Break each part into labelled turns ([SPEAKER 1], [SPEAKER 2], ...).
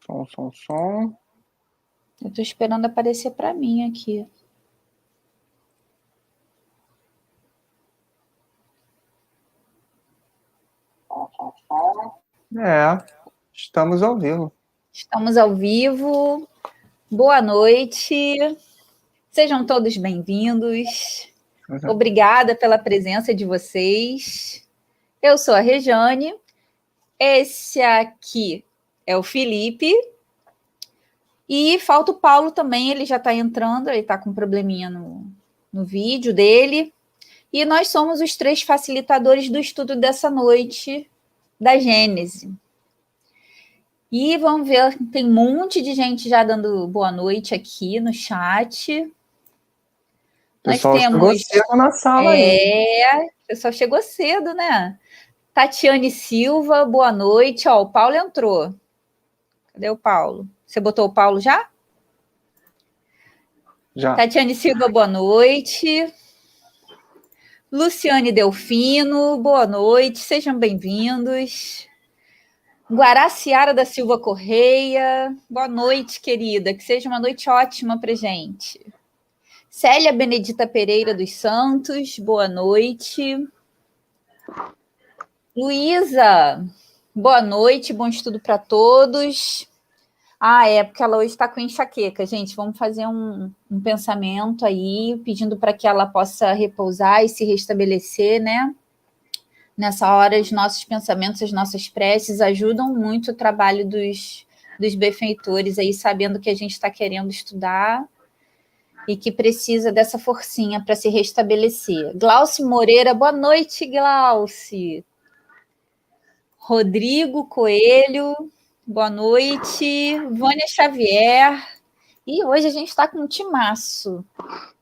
[SPEAKER 1] Som.
[SPEAKER 2] Eu tô esperando aparecer para mim aqui.
[SPEAKER 1] Estamos ao vivo.
[SPEAKER 2] Estamos ao vivo. Boa noite. Sejam todos bem-vindos. Obrigada pela presença de vocês. Eu sou a Rejane. Esse aqui é o Felipe. E falta o Paulo também, ele já está entrando, ele está com um probleminha no vídeo dele. E nós somos os 3 facilitadores do estudo dessa noite da Gênese. E vamos ver, tem um monte de gente já dando boa noite aqui no chat.
[SPEAKER 1] O pessoal chegou cedo na sala
[SPEAKER 2] aí. O pessoal chegou cedo, né? Tatiane Silva, boa noite. Ó, o Paulo entrou. Cadê o Paulo? Você botou o Paulo já?
[SPEAKER 1] Já.
[SPEAKER 2] Tatiane Silva, boa noite. Luciane Delfino, boa noite. Sejam bem-vindos. Guaraciara da Silva Correia, boa noite, querida. Que seja uma noite ótima para gente. Célia Benedita Pereira dos Santos, boa noite. Luísa, boa noite, bom estudo para todos. Porque ela hoje está com enxaqueca, gente. Vamos fazer um pensamento aí, pedindo para que ela possa repousar e se restabelecer, né? Nessa hora, os nossos pensamentos, as nossas preces ajudam muito o trabalho dos benfeitores aí, sabendo que a gente está querendo estudar e que precisa dessa forcinha para se restabelecer. Glauci Moreira, boa noite, Glauci. Rodrigo Coelho, boa noite. Vânia Xavier. E hoje a gente está com um timaço,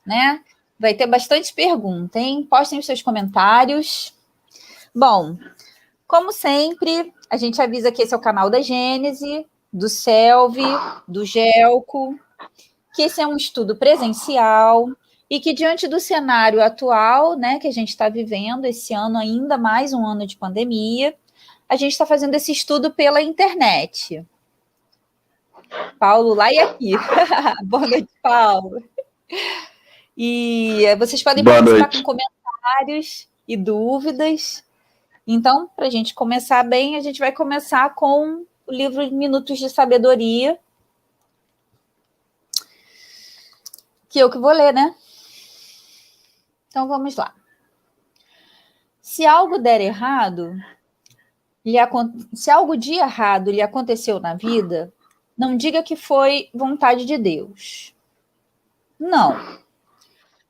[SPEAKER 2] né? Vai ter bastante pergunta, hein? Postem os seus comentários. Bom, como sempre, a gente avisa que esse é o canal da Gênese, do Selvi, do Gelco, que esse é um estudo presencial e que, diante do cenário atual, né, que a gente está vivendo, esse ano ainda mais um ano de pandemia, a gente está fazendo esse estudo pela internet. Paulo lá e aqui. Boa noite, Paulo. E vocês podem participar com comentários e dúvidas. Então, para a gente começar bem, a gente vai começar com o livro Minutos de Sabedoria, que eu que vou ler, né? Então, vamos lá. Se algo der errado, se algo de errado lhe aconteceu na vida, não diga que foi vontade de Deus. Não.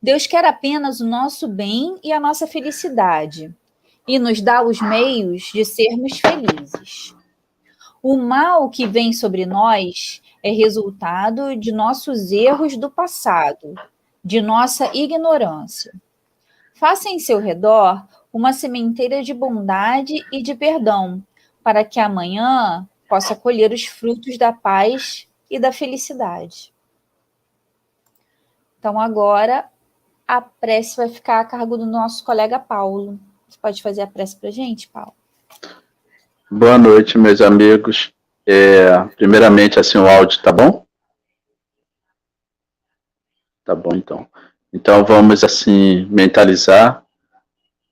[SPEAKER 2] Deus quer apenas o nosso bem e a nossa felicidade, e nos dá os meios de sermos felizes. O mal que vem sobre nós é resultado de nossos erros do passado, de nossa ignorância. Faça em seu redor uma sementeira de bondade e de perdão, para que amanhã possa colher os frutos da paz e da felicidade. Então, agora, a prece vai ficar a cargo do nosso colega Paulo. Você pode fazer a prece para a gente, Paulo?
[SPEAKER 3] Boa noite, meus amigos. Primeiramente, assim, o áudio tá bom? Tá bom, então. Então, vamos, assim, mentalizar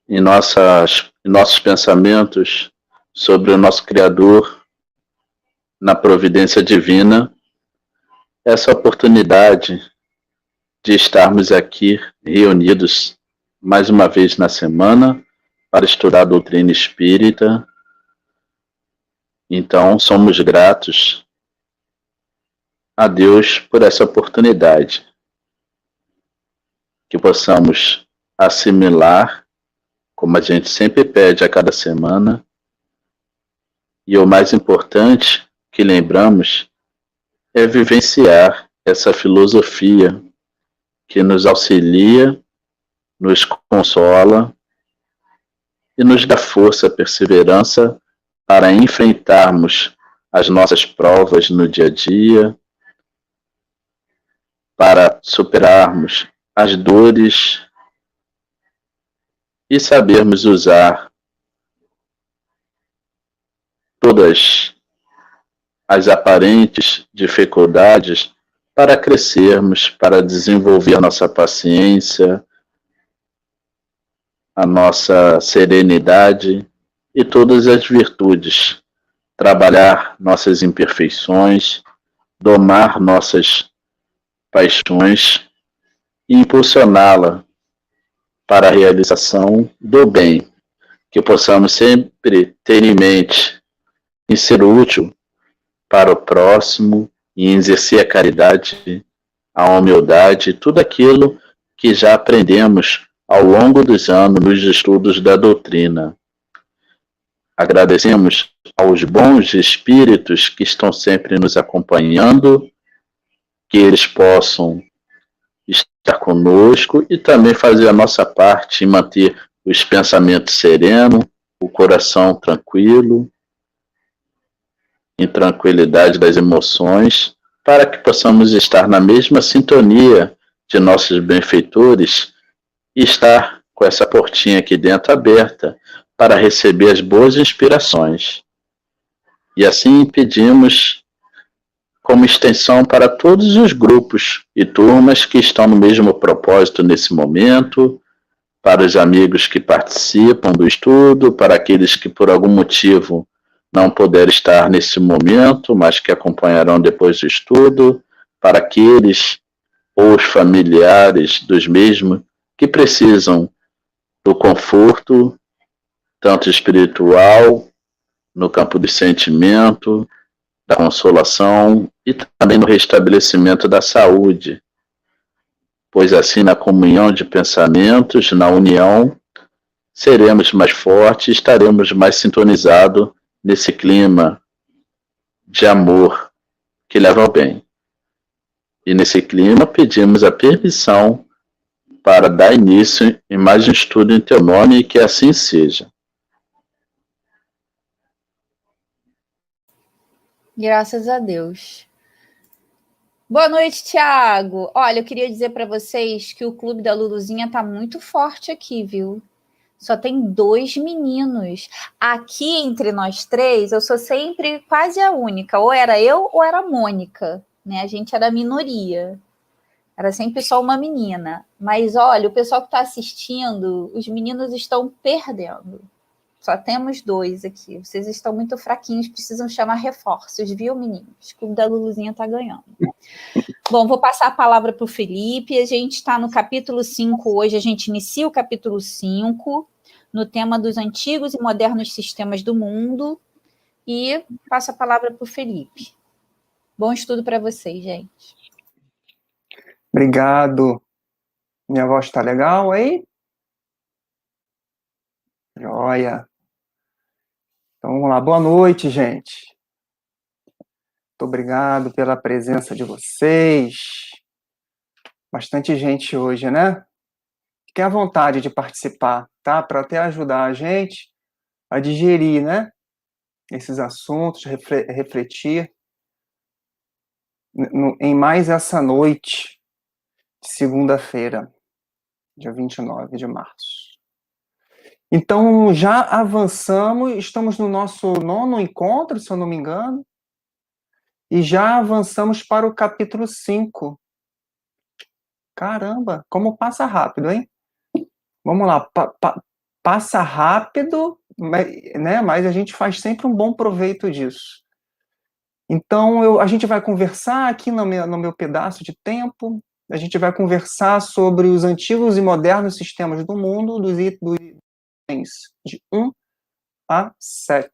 [SPEAKER 3] em nossos pensamentos sobre o nosso Criador, na providência divina, essa oportunidade de estarmos aqui reunidos mais uma vez na semana para estudar a doutrina espírita. Então, somos gratos a Deus por essa oportunidade, que possamos assimilar, como a gente sempre pede a cada semana, e o mais importante que lembramos é vivenciar essa filosofia que nos auxilia, nos consola e nos dá força, perseverança para enfrentarmos as nossas provas no dia a dia, para superarmos as dores e sabermos usar todas as aparentes dificuldades para crescermos, para desenvolver nossa paciência, a nossa serenidade e todas as virtudes, trabalhar nossas imperfeições, domar nossas paixões e impulsioná-la para a realização do bem, que possamos sempre ter em mente em ser útil para o próximo e em exercer a caridade, a humildade, tudo aquilo que já aprendemos ao longo dos anos nos estudos da doutrina. Agradecemos aos bons espíritos que estão sempre nos acompanhando, que eles possam estar conosco e também fazer a nossa parte em manter os pensamentos serenos, o coração tranquilo, em tranquilidade das emoções, para que possamos estar na mesma sintonia de nossos benfeitores e estar com essa portinha aqui dentro aberta para receber as boas inspirações. E assim pedimos como extensão para todos os grupos e turmas que estão no mesmo propósito nesse momento, para os amigos que participam do estudo, para aqueles que por algum motivo não puderam estar nesse momento, mas que acompanharão depois do estudo, para aqueles ou os familiares dos mesmos que precisam do conforto, tanto espiritual, no campo do sentimento, da consolação e também no restabelecimento da saúde, pois assim na comunhão de pensamentos, na união, seremos mais fortes, estaremos mais sintonizados nesse clima de amor que leva ao bem. E nesse clima pedimos a permissão para dar início em mais um estudo em teu nome e que assim seja.
[SPEAKER 2] Graças a Deus. Boa noite, Tiago. Olha, eu queria dizer para vocês que o Clube da Luluzinha está muito forte aqui, viu? Só tem 2 meninos. Aqui, entre nós 3, eu sou sempre quase a única. Ou era eu ou era a Mônica, né? A gente era a minoria. Era sempre só uma menina. Mas, olha, o pessoal que está assistindo, os meninos estão perdendo. Só temos 2 aqui. Vocês estão muito fraquinhos, precisam chamar reforços, viu, meninos? O Clube da Luluzinha está ganhando. Bom, vou passar a palavra para o Felipe. A gente está no capítulo 5 hoje. A gente inicia o capítulo 5 no tema dos antigos e modernos sistemas do mundo. E passo a palavra para o Felipe. Bom estudo para vocês, gente.
[SPEAKER 1] Obrigado. Minha voz está legal aí? Joia. Então vamos lá. Boa noite, gente. Muito obrigado pela presença de vocês. Bastante gente hoje, né? Fiquem à vontade de participar, tá? Para até ajudar a gente a digerir, né? Esses assuntos, refletir em mais essa noite de segunda-feira, dia 29 de março. Então, já avançamos, estamos no nosso 9º encontro, se eu não me engano, e já avançamos para o capítulo 5. Caramba, como passa rápido, hein? Vamos lá, passa rápido, né? Mas a gente faz sempre um bom proveito disso. Então, a gente vai conversar aqui no meu pedaço de tempo, a gente vai conversar sobre os antigos e modernos sistemas do mundo, dos itens de 1 a 7.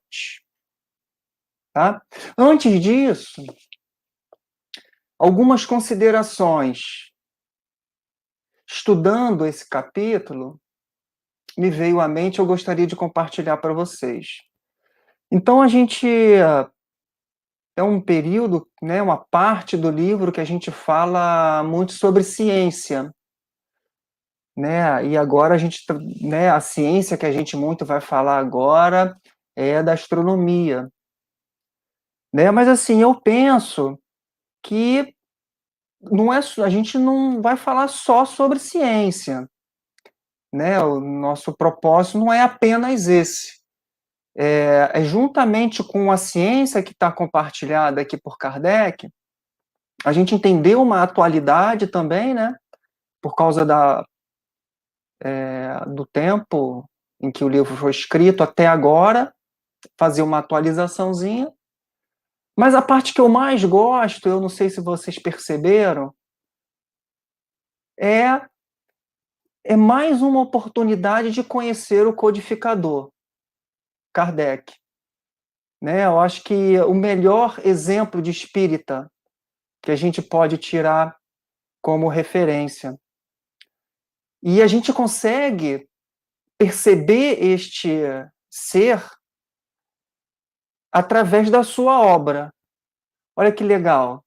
[SPEAKER 1] Tá? Antes disso, algumas considerações. Estudando esse capítulo, me veio à mente, eu gostaria de compartilhar para vocês. Então, a gente é um período, né, uma parte do livro que a gente fala muito sobre ciência, né? E agora a gente, né, a ciência que a gente muito vai falar agora é da astronomia, né? Mas assim, eu penso que não é, a gente não vai falar só sobre ciência, né? O nosso propósito não é apenas esse. juntamente com a ciência que está compartilhada aqui por Kardec, a gente entendeu uma atualidade também, né, por causa do tempo em que o livro foi escrito até agora, fazer uma atualizaçãozinha. Mas a parte que eu mais gosto, eu não sei se vocês perceberam, é mais uma oportunidade de conhecer o codificador, Kardec. Né? Eu acho que o melhor exemplo de espírita que a gente pode tirar como referência. E a gente consegue perceber este ser através da sua obra. Olha que legal.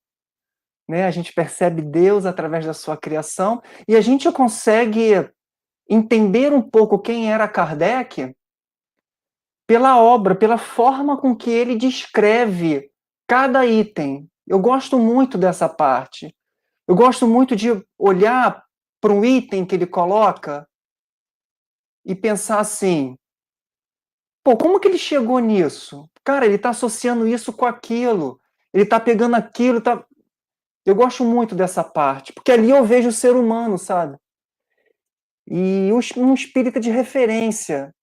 [SPEAKER 1] Né? A gente percebe Deus através da sua criação e a gente consegue entender um pouco quem era Kardec pela obra, pela forma com que ele descreve cada item. Eu gosto muito dessa parte. Eu gosto muito de olhar para um item que ele coloca e pensar assim, pô, como que ele chegou nisso? Cara, ele está associando isso com aquilo. Ele está pegando aquilo, tá... Eu gosto muito dessa parte, porque ali eu vejo o ser humano, sabe? E um espírito de referência.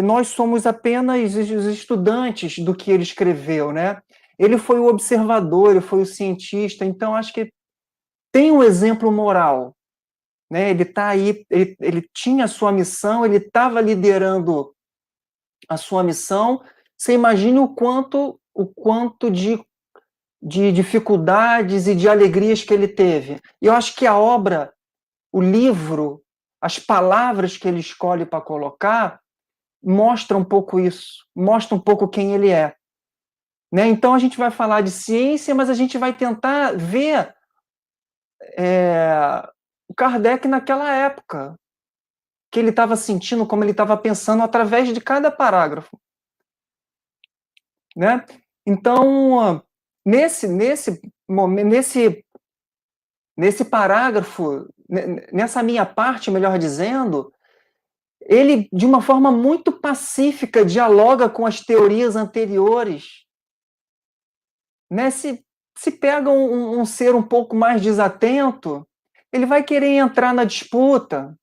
[SPEAKER 1] Nós somos apenas os estudantes do que ele escreveu, né? Ele foi o observador, ele foi o cientista, então acho que tem um exemplo moral, né? Ele está aí, ele tinha a sua missão, ele estava liderando a sua missão. Você imagine o quanto de dificuldades e de alegrias que ele teve. E eu acho que a obra, o livro, as palavras que ele escolhe para colocar, mostra um pouco isso, mostra um pouco quem ele é. Né? Então a gente vai falar de ciência, mas a gente vai tentar ver o Kardec naquela época, que ele estava sentindo, como ele estava pensando através de cada parágrafo. Né? Então, nesse parágrafo, nessa minha parte, melhor dizendo, ele, de uma forma muito pacífica, dialoga com as teorias anteriores. Né? Se pega um ser um pouco mais desatento, ele vai querer entrar na disputa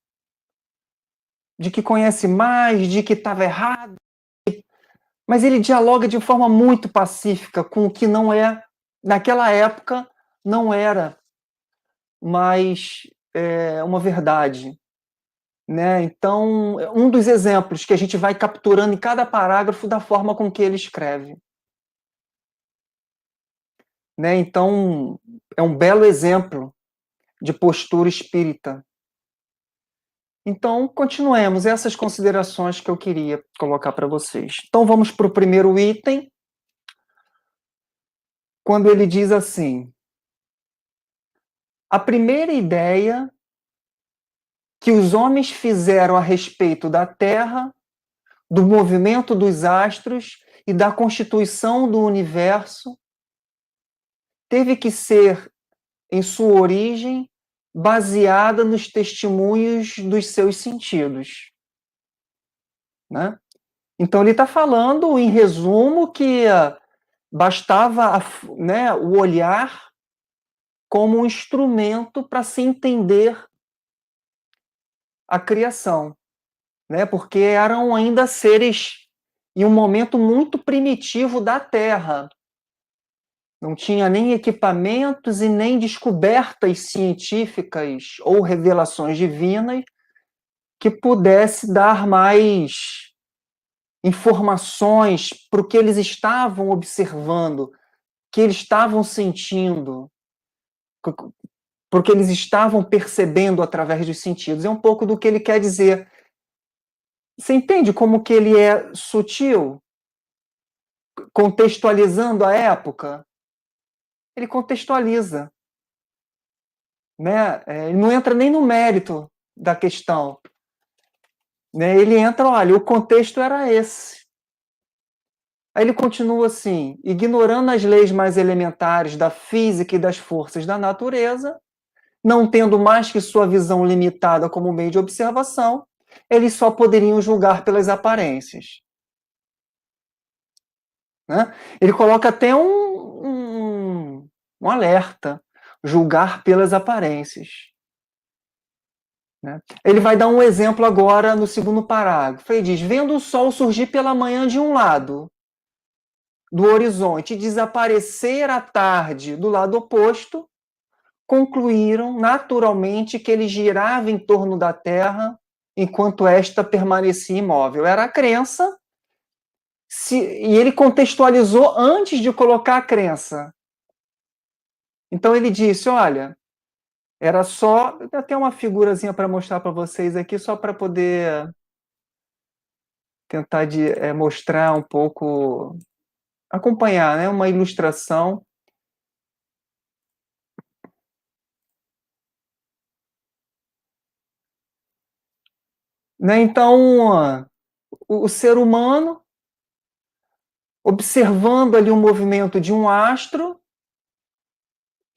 [SPEAKER 1] de que conhece mais, de que estava errado, mas ele dialoga de forma muito pacífica com o que não é, naquela época, não era mais uma verdade. Né? Então, um dos exemplos que a gente vai capturando em cada parágrafo da forma com que ele escreve. Né? Então, é um belo exemplo de postura espírita. Então, continuemos. Essas considerações que eu queria colocar para vocês. Então, vamos para o primeiro item, quando ele diz assim: a primeira ideia que os homens fizeram a respeito da Terra, do movimento dos astros e da constituição do universo teve que ser, em sua origem, baseada nos testemunhos dos seus sentidos. Né? Então, ele está falando, em resumo, que bastava né, o olhar como um instrumento para se entender a criação. Né? Porque eram ainda seres em um momento muito primitivo da Terra. Não tinha nem equipamentos e nem descobertas científicas ou revelações divinas que pudesse dar mais informações para o que eles estavam observando, que eles estavam sentindo, porque eles estavam percebendo através dos sentidos. É um pouco do que ele quer dizer. Você entende como que ele é sutil? Contextualizando a época? Ele contextualiza. Né? Ele não entra nem no mérito da questão. Né? Ele entra, olha, o contexto era esse. Aí ele continua assim: ignorando as leis mais elementares da física e das forças da natureza, não tendo mais que sua visão limitada como meio de observação, eles só poderiam julgar pelas aparências. Né? Ele coloca até um alerta, julgar pelas aparências. Né? Ele vai dar um exemplo agora no segundo parágrafo. Ele diz, vendo o sol surgir pela manhã de um lado do horizonte e desaparecer à tarde do lado oposto, concluíram naturalmente que ele girava em torno da Terra enquanto esta permanecia imóvel. Era a crença, e ele contextualizou antes de colocar a crença. Então ele disse, olha, era só... Até uma figurazinha para mostrar para vocês aqui, só para poder tentar mostrar um pouco, acompanhar, né, uma ilustração. Né? Então, o ser humano, observando ali o movimento de um astro,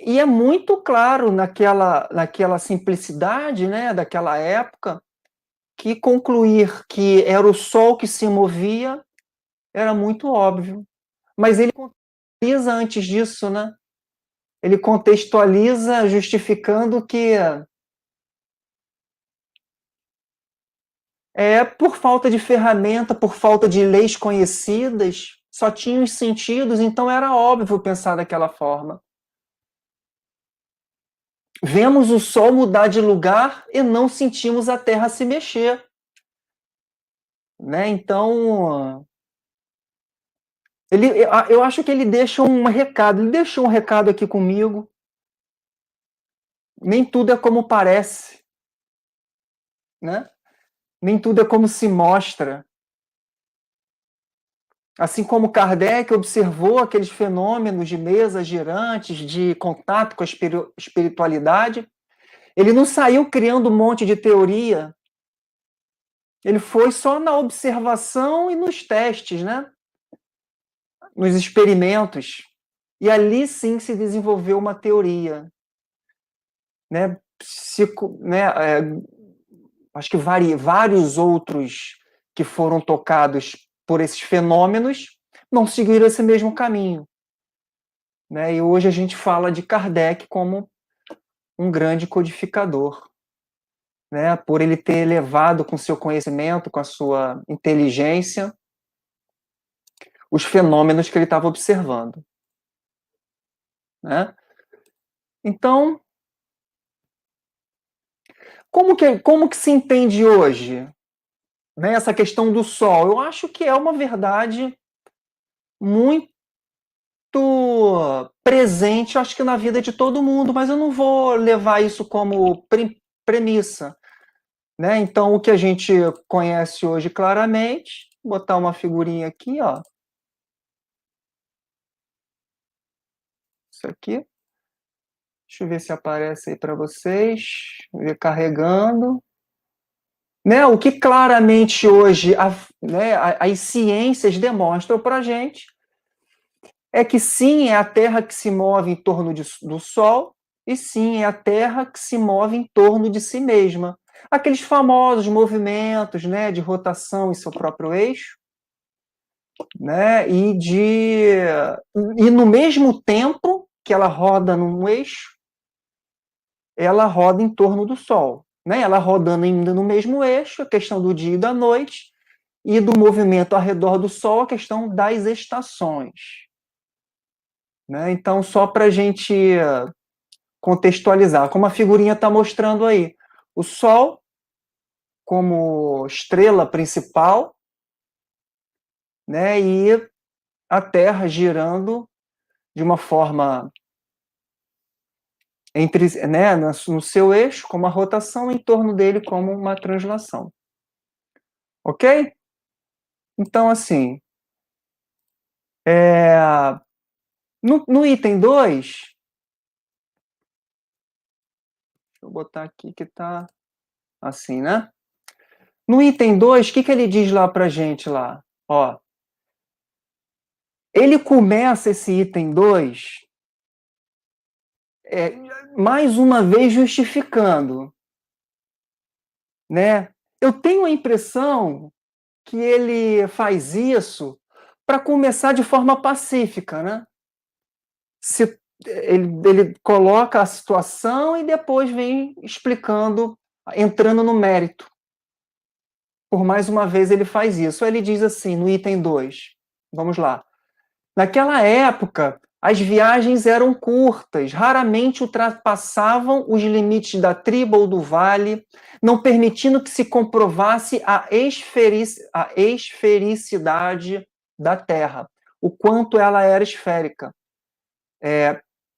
[SPEAKER 1] e é muito claro naquela simplicidade, né, daquela época, que concluir que era o Sol que se movia era muito óbvio. Mas ele contextualiza antes disso, né? Ele contextualiza justificando que por falta de ferramenta, por falta de leis conhecidas, só tinha os sentidos, então era óbvio pensar daquela forma. Vemos o Sol mudar de lugar e não sentimos a Terra se mexer. Né? Então, eu acho que ele deixa um recado. Ele deixou um recado aqui comigo. Nem tudo é como parece. Né? Nem tudo é como se mostra. Assim como Kardec observou aqueles fenômenos de mesas girantes, de contato com a espiritualidade, ele não saiu criando um monte de teoria. Ele foi só na observação e nos testes, né? Nos experimentos. E ali sim se desenvolveu uma teoria. Né? Acho que vários outros que foram tocados por esses fenômenos não seguiram esse mesmo caminho. Né? E hoje a gente fala de Kardec como um grande codificador, né? Por ele ter levado com seu conhecimento, com a sua inteligência, os fenômenos que ele estava observando. Né? Então, como que se entende hoje, né, essa questão do Sol? Eu acho que é uma verdade muito presente, acho que na vida de todo mundo, mas eu não vou levar isso como premissa. Né? Então, o que a gente conhece hoje claramente, vou botar uma figurinha aqui, ó. Isso aqui. Deixa eu ver se aparece aí para vocês. Ver carregando. Né? O que claramente hoje as ciências demonstram para a gente é que sim, é a Terra que se move em torno do Sol, e sim, é a Terra que se move em torno de si mesma. Aqueles famosos movimentos, né, de rotação em seu próprio eixo, né, e no mesmo tempo que ela roda num eixo, ela roda em torno do Sol. Né, ela rodando ainda no mesmo eixo, a questão do dia e da noite, e do movimento ao redor do Sol, a questão das estações. Né? Então, só para a gente contextualizar, como a figurinha está mostrando aí, o Sol como estrela principal, né? E a Terra girando de uma forma né, no seu eixo, como a rotação, em torno dele como uma translação. Ok? Então, assim, no item 2, deixa eu botar aqui que está assim, né? No item 2, o que ele diz lá para a gente lá? Ó, ele começa esse item 2 mais uma vez justificando, né, eu tenho a impressão que ele faz isso para começar de forma pacífica, né? Ele coloca a situação e depois vem explicando, entrando no mérito. Por mais uma vez ele faz isso. Ele diz assim, no item 2, vamos lá. Naquela época, as viagens eram curtas, raramente ultrapassavam os limites da tribo ou do vale, não permitindo que se comprovasse a esfericidade da Terra, o quanto ela era esférica.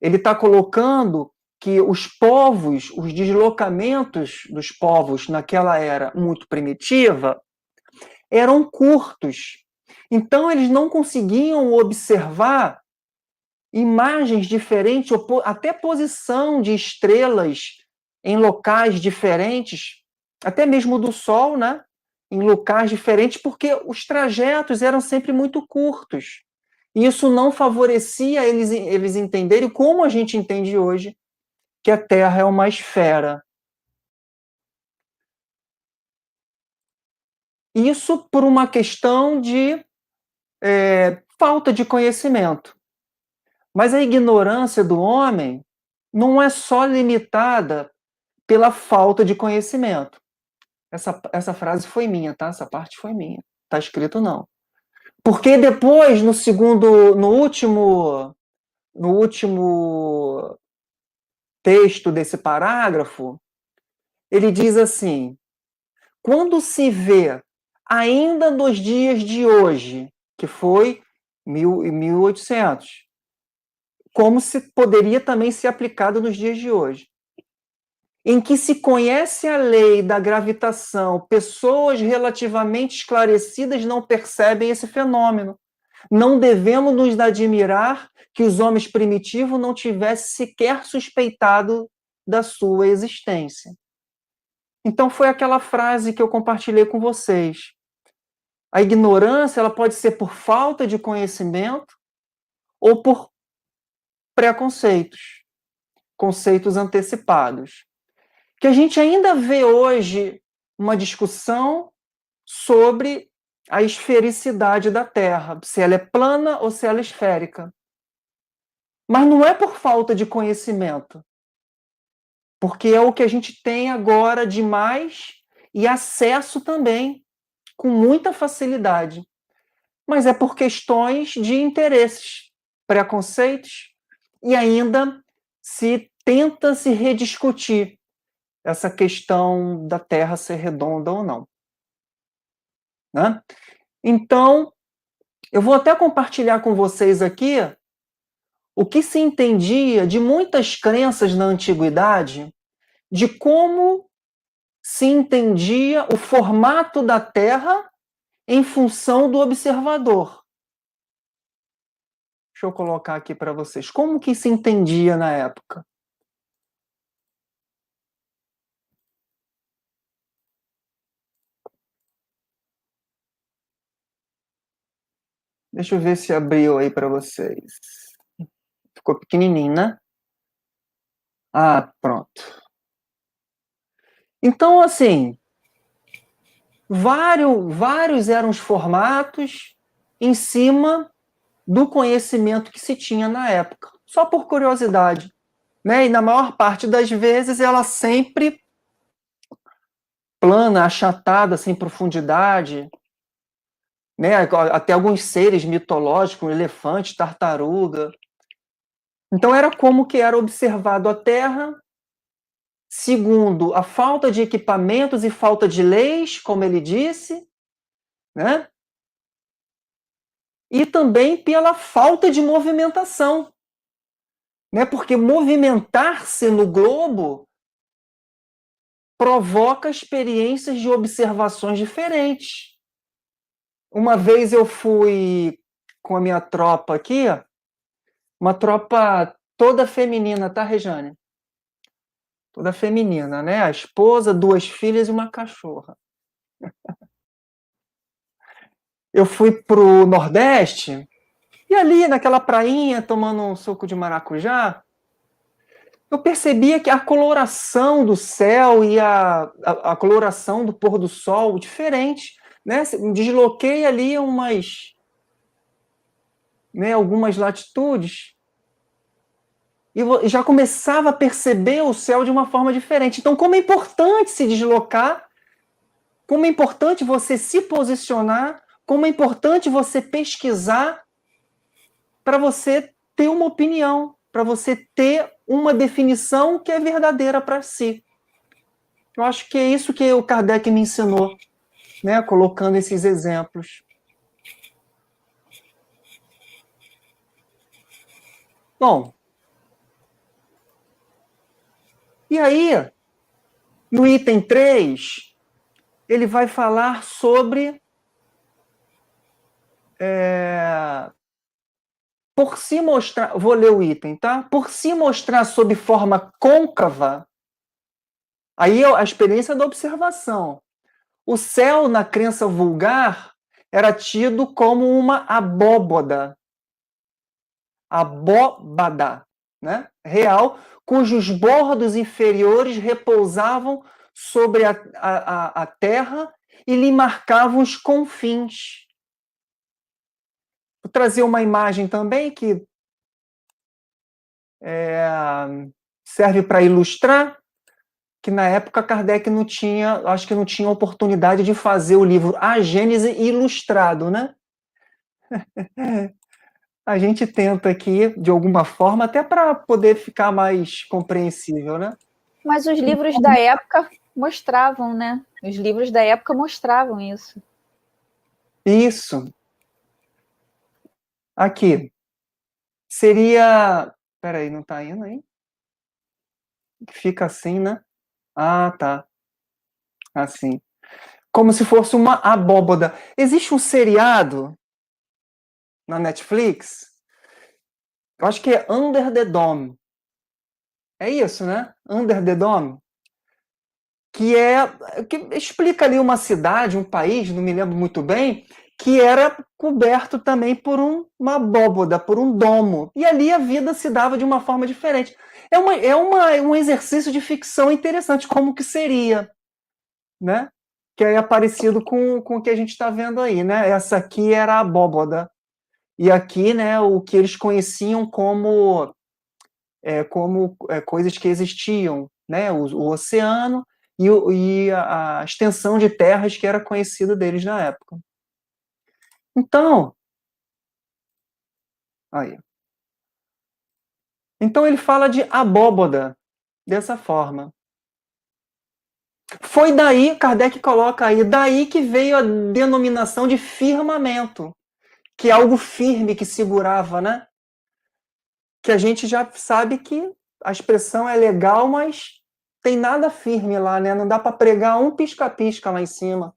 [SPEAKER 1] Ele está colocando que os povos, os deslocamentos dos povos naquela era muito primitiva, eram curtos. Então, eles não conseguiam observar imagens diferentes, até posição de estrelas em locais diferentes, até mesmo do Sol, né? Em locais diferentes, porque os trajetos eram sempre muito curtos. E isso não favorecia eles entenderem, como a gente entende hoje, que a Terra é uma esfera. Isso por uma questão de falta de conhecimento. Mas a ignorância do homem não é só limitada pela falta de conhecimento. Essa frase foi minha, tá? Essa parte foi minha. Tá escrito não. Porque depois, no último texto desse parágrafo, ele diz assim: quando se vê, ainda nos dias de hoje, que foi 1800, como se poderia também ser aplicado nos dias de hoje, em que se conhece a lei da gravitação, pessoas relativamente esclarecidas não percebem esse fenômeno. Não devemos nos admirar que os homens primitivos não tivessem sequer suspeitado da sua existência. Então foi aquela frase que eu compartilhei com vocês. A ignorância ela pode ser por falta de conhecimento ou por preconceitos, conceitos antecipados. Que a gente ainda vê hoje uma discussão sobre a esfericidade da Terra, se ela é plana ou se ela é esférica. Mas não é por falta de conhecimento, porque é o que a gente tem agora de mais e acesso também, com muita facilidade. Mas é por questões de interesses, preconceitos, e ainda se tenta se rediscutir essa questão da Terra ser redonda ou não. Né? Então, eu vou até compartilhar com vocês aqui o que se entendia de muitas crenças na antiguidade, de como se entendia o formato da Terra em função do observador. Deixa eu colocar aqui para vocês. Como que se entendia na época? Deixa eu ver se abriu aí para vocês. Ficou pequenininho, né? Ah, pronto. Então, assim, vários eram os formatos em cima do conhecimento que se tinha na época, só por curiosidade. Né? E na maior parte das vezes ela sempre plana, achatada, sem profundidade. Né? Até alguns seres mitológicos, um elefante, tartaruga. Então era como que era observado a Terra, segundo a falta de equipamentos e falta de leis, como ele disse, né? E também pela falta de movimentação. Né? Porque movimentar-se no globo provoca experiências de observações diferentes. Uma vez eu fui com a minha tropa aqui, uma tropa toda feminina, tá, Rejane? Toda feminina, né? A esposa, 2 filhas e uma cachorra. Eu fui pro Nordeste, e ali naquela prainha, tomando um suco de maracujá, eu percebia que a coloração do céu e a coloração do pôr do sol diferente, né? Desloquei ali algumas latitudes e já começava a perceber o céu de uma forma diferente. Então, como é importante se deslocar, como é importante você se posicionar, como é importante você pesquisar para você ter uma opinião, para você ter uma definição que é verdadeira para si. Eu acho que é isso que o Kardec me ensinou, né, colocando esses exemplos. Bom, e aí, no item 3, ele vai falar sobre por se mostrar, vou ler o item, tá? Por se mostrar sob forma côncava, aí a experiência da observação. O céu, na crença vulgar, era tido como uma abóbada, né? Real, cujos bordos inferiores repousavam sobre a terra e lhe marcavam os confins. Vou trazer uma imagem também que serve para ilustrar, que na época Kardec acho que não tinha oportunidade de fazer o livro A Gênese ilustrado, né? A gente tenta aqui, de alguma forma, até para poder ficar mais compreensível, né?
[SPEAKER 2] Mas os livros da época mostravam, né? Os livros da época mostravam isso.
[SPEAKER 1] Isso. Aqui. Seria... Peraí, não está indo aí? Fica assim, né? Ah, tá. Assim. Como se fosse uma abóboda. Existe um seriado na Netflix, eu acho que é Under the Dome. É isso, né? Under the Dome. Que explica ali uma cidade, um país, não me lembro muito bem, que era coberto também por uma abóboda, por um domo. E ali a vida se dava de uma forma diferente. Um exercício de ficção interessante, como que seria, né? Que é parecido com o que a gente está vendo aí, né? Essa aqui era a abóboda. E aqui, né, o que eles conheciam como coisas que existiam, né? O oceano e a extensão de terras que era conhecida deles na época. Então, aí. Então ele fala de abóboda dessa forma. Foi daí, Kardec coloca aí, daí que veio a denominação de firmamento, que é algo firme que segurava, né? Que a gente já sabe que a expressão é legal, mas tem nada firme lá, né? Não dá para pregar um pisca-pisca lá em cima.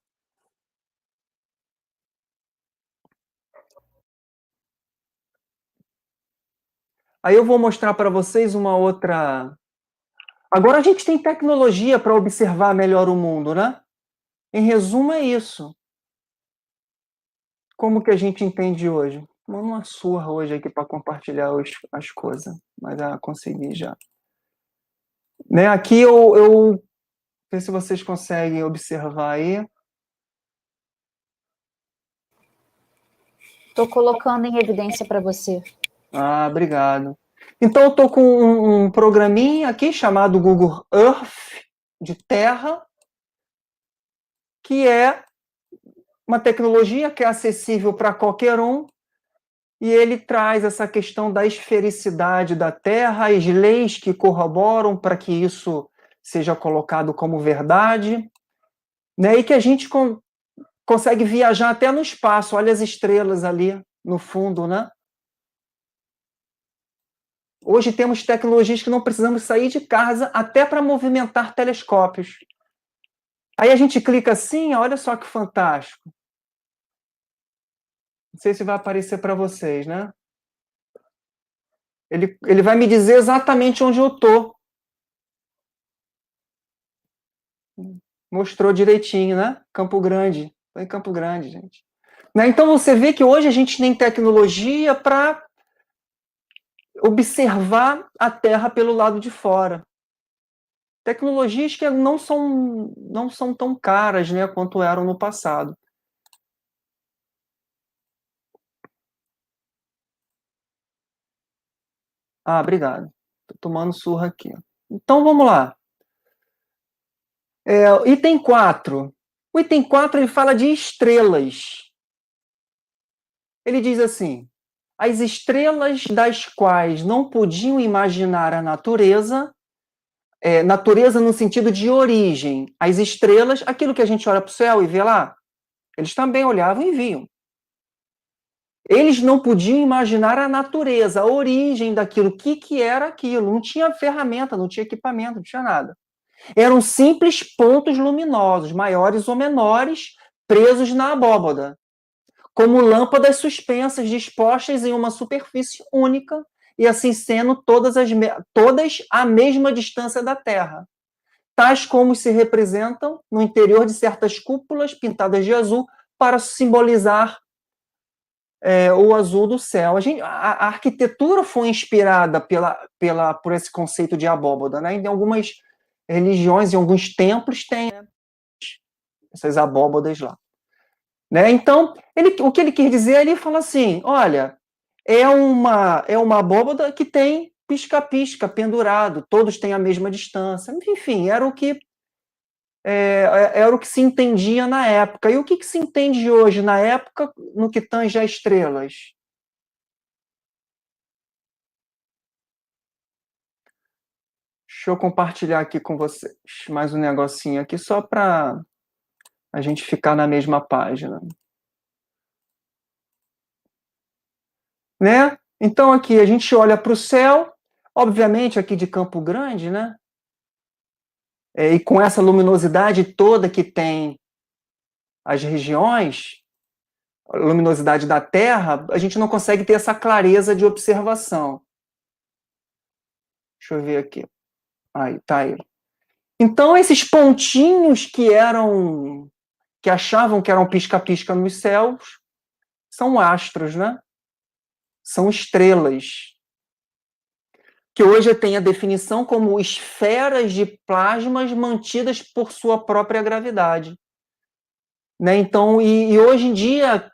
[SPEAKER 1] Aí eu vou mostrar para vocês uma outra... Agora a gente tem tecnologia para observar melhor o mundo, né? Em resumo, é isso. Como que a gente entende hoje? Uma surra hoje aqui para compartilhar as coisas, mas consegui já. Né? Aqui eu ver se vocês conseguem observar aí.
[SPEAKER 2] Estou colocando em evidência para você.
[SPEAKER 1] Ah, obrigado. Então eu estou com um programinha aqui chamado Google Earth, de terra, que é uma tecnologia que é acessível para qualquer um, e ele traz essa questão da esfericidade da Terra, as leis que corroboram para que isso seja colocado como verdade, né? E que a gente consegue viajar até no espaço. Olha as estrelas ali no fundo, né? Hoje temos tecnologias que não precisamos sair de casa até para movimentar telescópios. Aí a gente clica assim, olha só que fantástico. Não sei se vai aparecer para vocês, né? Ele vai me dizer exatamente onde eu estou. Mostrou direitinho, né? Campo Grande. Estou em Campo Grande, gente. Né? Então você vê que hoje a gente tem tecnologia para observar a Terra pelo lado de fora. Tecnologias que não são tão caras, né, quanto eram no passado. Ah, obrigado. Estou tomando surra aqui. Então, vamos lá. Item 4. O item 4 ele fala de estrelas. Ele diz assim: as estrelas das quais não podiam imaginar a natureza, natureza no sentido de origem. As estrelas, aquilo que a gente olha para o céu e vê lá, eles também olhavam e viam. Eles não podiam imaginar a natureza, a origem daquilo, o que era aquilo. Não tinha ferramenta, não tinha equipamento, não tinha nada. Eram simples pontos luminosos, maiores ou menores, presos na abóbada, como lâmpadas suspensas dispostas em uma superfície única, e assim sendo todas à mesma distância da Terra, tais como se representam no interior de certas cúpulas pintadas de azul para simbolizar o azul do céu. A arquitetura foi inspirada por esse conceito de abóbada, né? Em algumas religiões, em alguns templos, tem, né, essas abóbadas lá. Né? Então, o que ele quer dizer, ele fala assim, olha, é uma abóbada que tem pisca-pisca pendurado, todos têm a mesma distância. Enfim, era o que se entendia na época. E o que se entende hoje, na época, no que tange a estrelas? Deixa eu compartilhar aqui com vocês mais um negocinho aqui, só para a gente ficar na mesma página. Né? Então, aqui, a gente olha para o céu, obviamente, aqui de Campo Grande, né? E com essa luminosidade toda que tem as regiões, a luminosidade da Terra, a gente não consegue ter essa clareza de observação. Deixa eu ver aqui. Aí, tá aí. Então, esses pontinhos que achavam que eram pisca-pisca nos céus, são astros, né? São estrelas, que hoje tem a definição como esferas de plasmas mantidas por sua própria gravidade. Né? Então, e hoje em dia,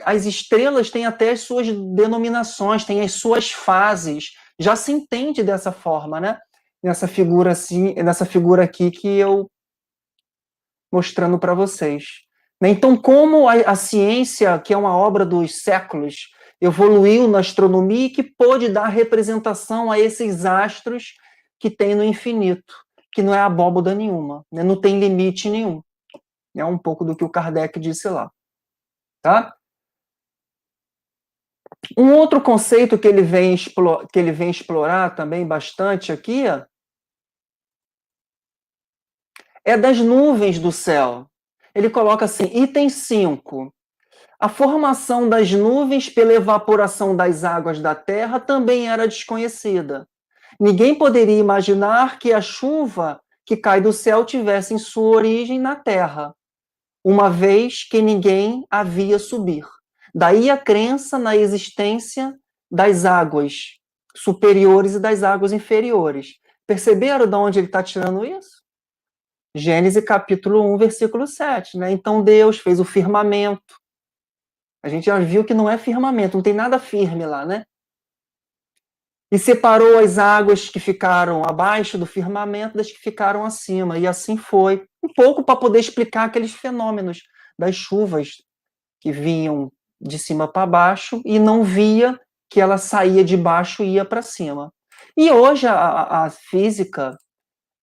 [SPEAKER 1] as estrelas têm até as suas denominações, têm as suas fases. Já se entende dessa forma, né? Nessa figura aqui que eu mostrando para vocês. Então, como a ciência, que é uma obra dos séculos, evoluiu na astronomia e que pôde dar representação a esses astros que tem no infinito, que não é abóbada nenhuma, né? Não tem limite nenhum. É um pouco do que o Kardec disse lá. Tá? Um outro conceito que ele vem explorar também bastante aqui é das nuvens do céu. Ele coloca assim, item 5. A formação das nuvens pela evaporação das águas da terra também era desconhecida. Ninguém poderia imaginar que a chuva que cai do céu tivesse em sua origem na terra, uma vez que ninguém a via subir. Daí a crença na existência das águas superiores e das águas inferiores. Perceberam de onde ele está tirando isso? Gênesis capítulo 1, versículo 7. Né? Então Deus fez o firmamento. A gente já viu que não é firmamento, não tem nada firme lá, né? E separou as águas que ficaram abaixo do firmamento das que ficaram acima. E assim foi. Um pouco para poder explicar aqueles fenômenos das chuvas que vinham de cima para baixo e não via que ela saía de baixo e ia para cima. E hoje a física,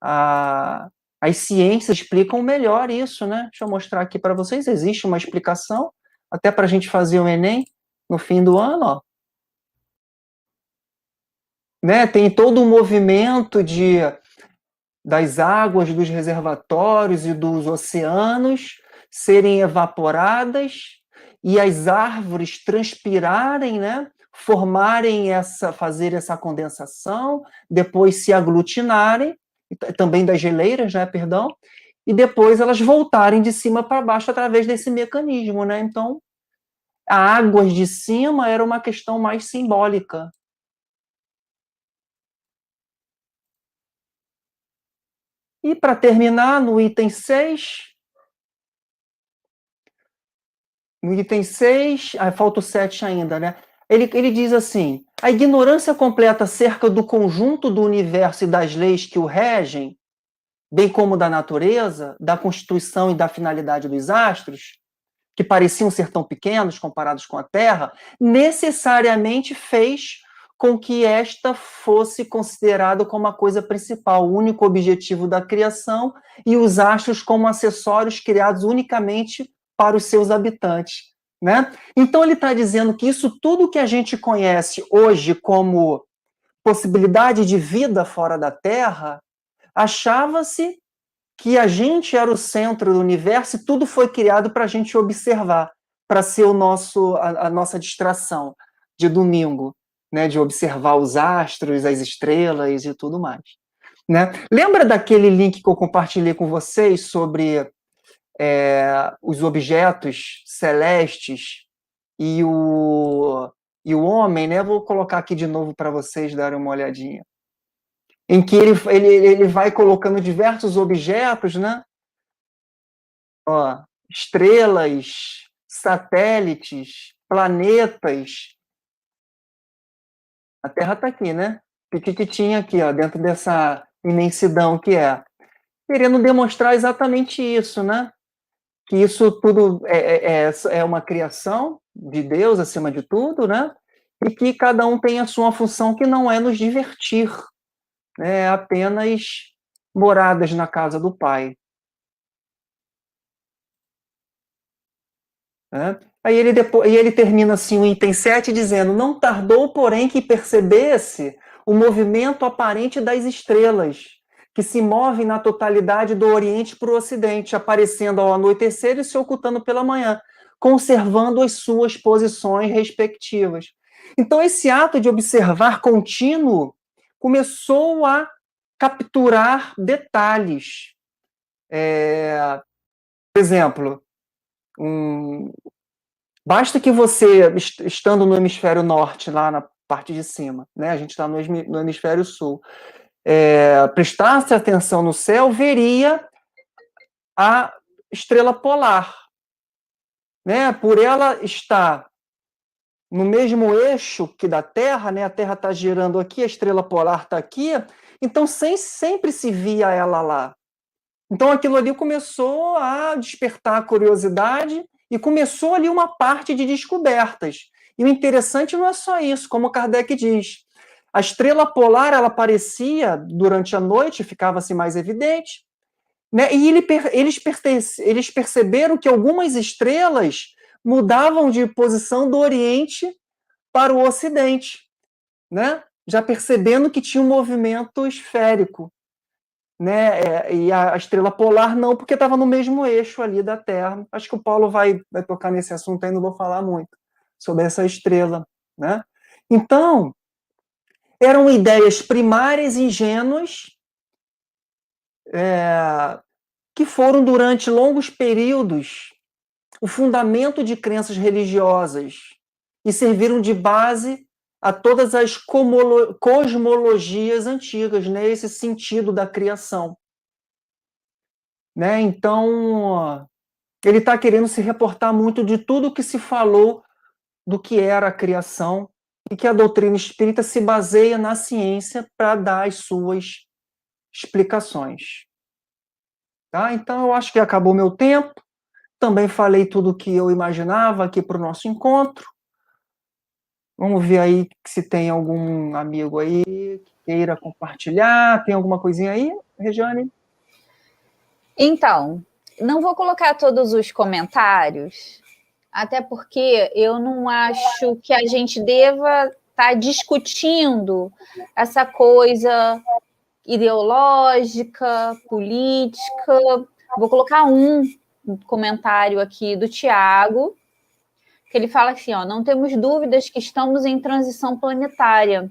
[SPEAKER 1] as ciências explicam melhor isso, né? Deixa eu mostrar aqui para vocês. Existe uma explicação, até para a gente fazer o Enem no fim do ano, ó. Né? Tem todo um movimento das águas dos reservatórios e dos oceanos serem evaporadas e as árvores transpirarem, né? Fazer essa condensação, depois se aglutinarem, também das geleiras, né? Perdão, e depois elas voltarem de cima para baixo através desse mecanismo, né? Então, a águas de cima era uma questão mais simbólica, E para terminar, no item 6, falta o 7 ainda, né? Ele diz assim: a ignorância completa acerca do conjunto do universo e das leis que o regem, bem como da natureza, da constituição e da finalidade dos astros, que pareciam ser tão pequenos comparados com a Terra, necessariamente fez com que esta fosse considerada como a coisa principal, o único objetivo da criação, e os astros como acessórios criados unicamente para os seus habitantes, né? Então ele está dizendo que isso tudo que a gente conhece hoje como possibilidade de vida fora da Terra, achava-se que a gente era o centro do universo e tudo foi criado para a gente observar, para ser a nossa distração de domingo, né, de observar os astros, as estrelas e tudo mais. Né? Lembra daquele link que eu compartilhei com vocês sobre os objetos celestes e o homem, né? Vou colocar aqui de novo para vocês darem uma olhadinha. Em que ele vai colocando diversos objetos, né? Ó, estrelas, satélites, planetas. A Terra está aqui, né? Piquititinha aqui, ó, dentro dessa imensidão que é. Querendo demonstrar exatamente isso, né? Que isso tudo é uma criação de Deus acima de tudo, né? E que cada um tem a sua função que não é nos divertir, né? É apenas moradas na casa do Pai. Né? Aí ele termina assim o item 7 dizendo: não tardou, porém, que percebesse o movimento aparente das estrelas, que se movem na totalidade do Oriente para o Ocidente, aparecendo ao anoitecer e se ocultando pela manhã, conservando as suas posições respectivas. Então, esse ato de observar contínuo começou a capturar detalhes. Por exemplo, basta que você, estando no hemisfério norte, lá na parte de cima, né, a gente está no hemisfério sul, prestasse atenção no céu, veria a estrela polar. Né? Por ela estar no mesmo eixo que da Terra, né? A Terra está girando aqui, a estrela polar está aqui, então sempre se via ela lá. Então aquilo ali começou a despertar a curiosidade e começou ali uma parte de descobertas. E o interessante não é só isso, como Kardec diz. A estrela polar, ela aparecia durante a noite, ficava-se mais evidente, né? E eles perceberam que algumas estrelas mudavam de posição do Oriente para o Ocidente, né? Já percebendo que tinha um movimento esférico. Né? E a estrela polar não, porque estava no mesmo eixo ali da Terra. Acho que o Paulo vai tocar nesse assunto aí, não vou falar muito sobre essa estrela. Né? Então, eram ideias primárias, ingênuas, que foram, durante longos períodos, o fundamento de crenças religiosas e serviram de base a todas as cosmologias antigas, né? Esse sentido da criação. Né? Então, ele está querendo se reportar muito de tudo que se falou do que era a criação e que a doutrina espírita se baseia na ciência para dar as suas explicações. Tá? Então, eu acho que acabou meu tempo. Também falei tudo o que eu imaginava aqui para o nosso encontro. Vamos ver aí se tem algum amigo aí que queira compartilhar. Tem alguma coisinha aí, Regiane?
[SPEAKER 2] Então, não vou colocar todos os comentários, até porque eu não acho que a gente deva estar discutindo essa coisa ideológica, política. Vou colocar um comentário aqui do Tiago, que ele fala assim, ó, não temos dúvidas que estamos em transição planetária,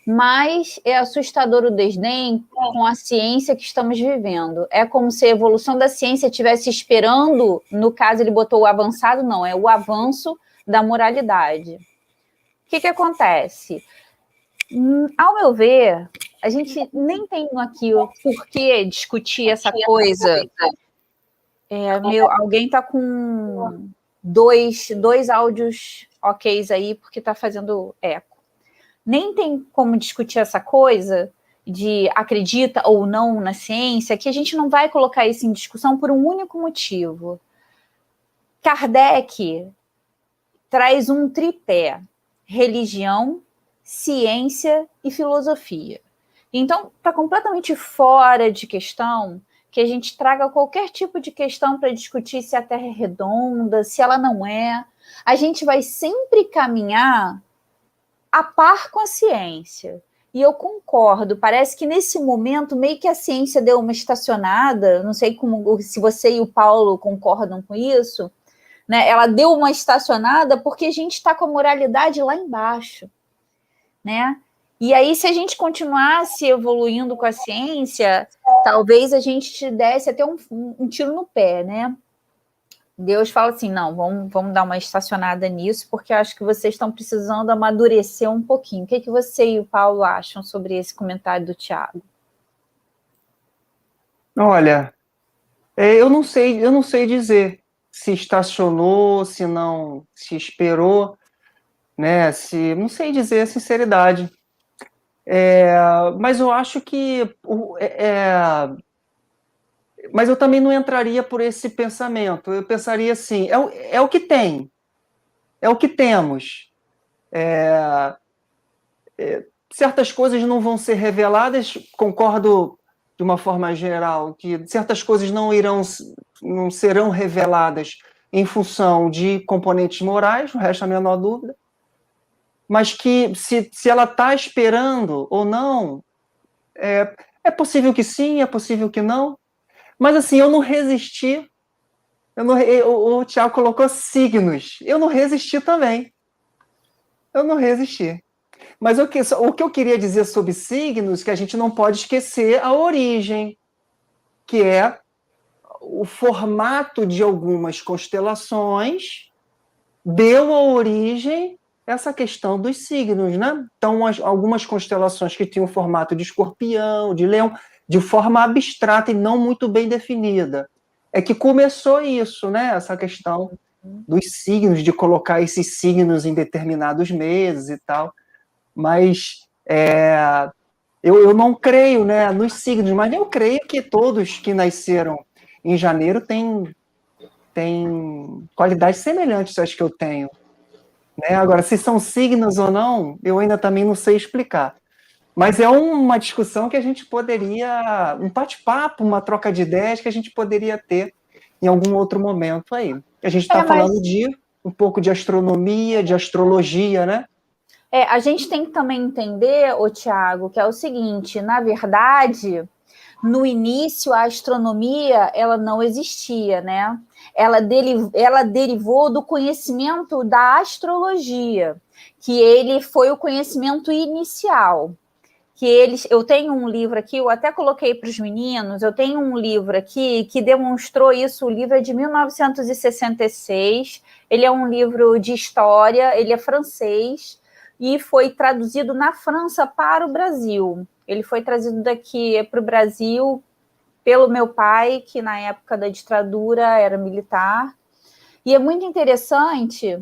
[SPEAKER 2] mas é assustador o desdém com a ciência que estamos vivendo. É como se a evolução da ciência estivesse esperando, no caso ele botou o avançado, não, é o avanço da moralidade. O que acontece? Ao meu ver, A gente nem tem aqui o porquê discutir essa coisa. Alguém está com dois áudios ok aí, porque está fazendo eco. Nem tem como discutir essa coisa de acredita ou não na ciência, que a gente não vai colocar isso em discussão por um único motivo. Kardec traz um tripé: religião, ciência e filosofia. Então, está completamente fora de questão que a gente traga qualquer tipo de questão para discutir se a Terra é redonda, se ela não é. A gente vai sempre caminhar a par com a ciência. E eu concordo, parece que nesse momento meio que a ciência deu uma estacionada, não sei se você e o Paulo concordam com isso, né? Ela deu uma estacionada porque a gente está com a moralidade lá embaixo, né? E aí, se a gente continuasse evoluindo com a ciência, talvez a gente desse até um tiro no pé, né? Deus fala assim, não, vamos dar uma estacionada nisso, porque eu acho que vocês estão precisando amadurecer um pouquinho. O que você e o Paulo acham sobre esse comentário do Tiago?
[SPEAKER 1] Olha, eu não sei dizer se estacionou, se não, se esperou, né? Não sei dizer a sinceridade. Mas eu acho que mas eu também não entraria por esse pensamento. Eu pensaria assim, é o que tem, é o que temos. Certas coisas não vão ser reveladas, concordo de uma forma geral, que certas coisas não serão reveladas em função de componentes morais, não resta a menor dúvida, mas que se ela está esperando ou não, é possível que sim, é possível que não. Mas assim, eu não resisti. O Tiago colocou signos. Eu não resisti também. Eu não resisti. Mas o que eu queria dizer sobre signos, que a gente não pode esquecer a origem, que é o formato de algumas constelações deu a origem a essa questão dos signos, né? Então, algumas constelações que tinham o formato de escorpião, de leão, de forma abstrata e não muito bem definida. É que começou isso, né? Essa questão dos signos, de colocar esses signos em determinados meses e tal. Mas eu não creio, né, nos signos, mas eu creio que todos que nasceram em janeiro têm qualidades semelhantes às que eu tenho. Né? Agora, se são signos ou não, eu ainda também não sei explicar. Mas é uma discussão que a gente poderia, um bate-papo, uma troca de ideias que a gente poderia ter em algum outro momento aí. A gente está falando de um pouco de astronomia, de astrologia, né?
[SPEAKER 2] A gente tem que também entender, Tiago, que é o seguinte, na verdade, no início a astronomia ela não existia, né? Ela derivou do conhecimento da astrologia, que ele foi o conhecimento inicial. Eu tenho um livro aqui, eu até coloquei para os meninos, eu tenho um livro aqui que demonstrou isso, o livro é de 1966, ele é um livro de história, ele é francês, e foi traduzido na França para o Brasil. Ele foi trazido daqui para o Brasil pelo meu pai, que na época da ditadura era militar, e é muito interessante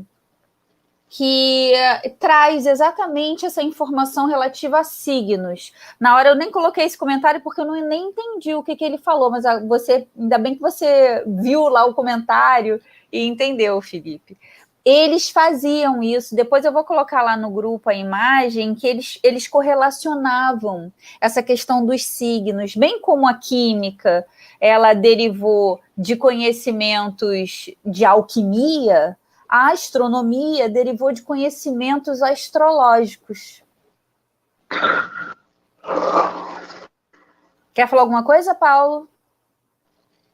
[SPEAKER 2] que traz exatamente essa informação relativa a signos. Na hora eu nem coloquei esse comentário porque eu nem entendi o que ele falou, mas ainda bem que você viu lá o comentário e entendeu, Felipe. Eles faziam isso, depois eu vou colocar lá no grupo a imagem, que eles correlacionavam essa questão dos signos, bem como a química, ela derivou de conhecimentos de alquimia, a astronomia derivou de conhecimentos astrológicos. Quer falar alguma coisa, Paulo?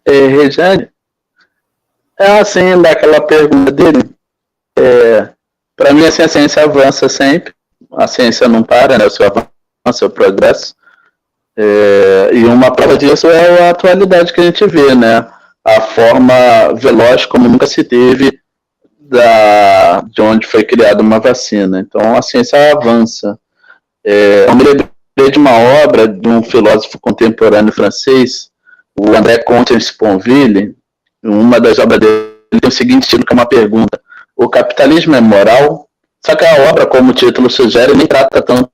[SPEAKER 3] Regiane, assim, daquela pergunta dele, para mim, assim, a ciência avança sempre, a ciência não para, né, o seu avanço, o seu progresso, e uma prova disso é a atualidade que a gente vê, né, a forma veloz como nunca se teve de onde foi criada uma vacina. Então, a ciência avança. Eu me lembrei de uma obra de um filósofo contemporâneo francês, o André Comte-Sponville. Uma das obras dele tem o seguinte título, que é uma pergunta: o capitalismo é moral? Só que a obra, como o título sugere, nem trata tanto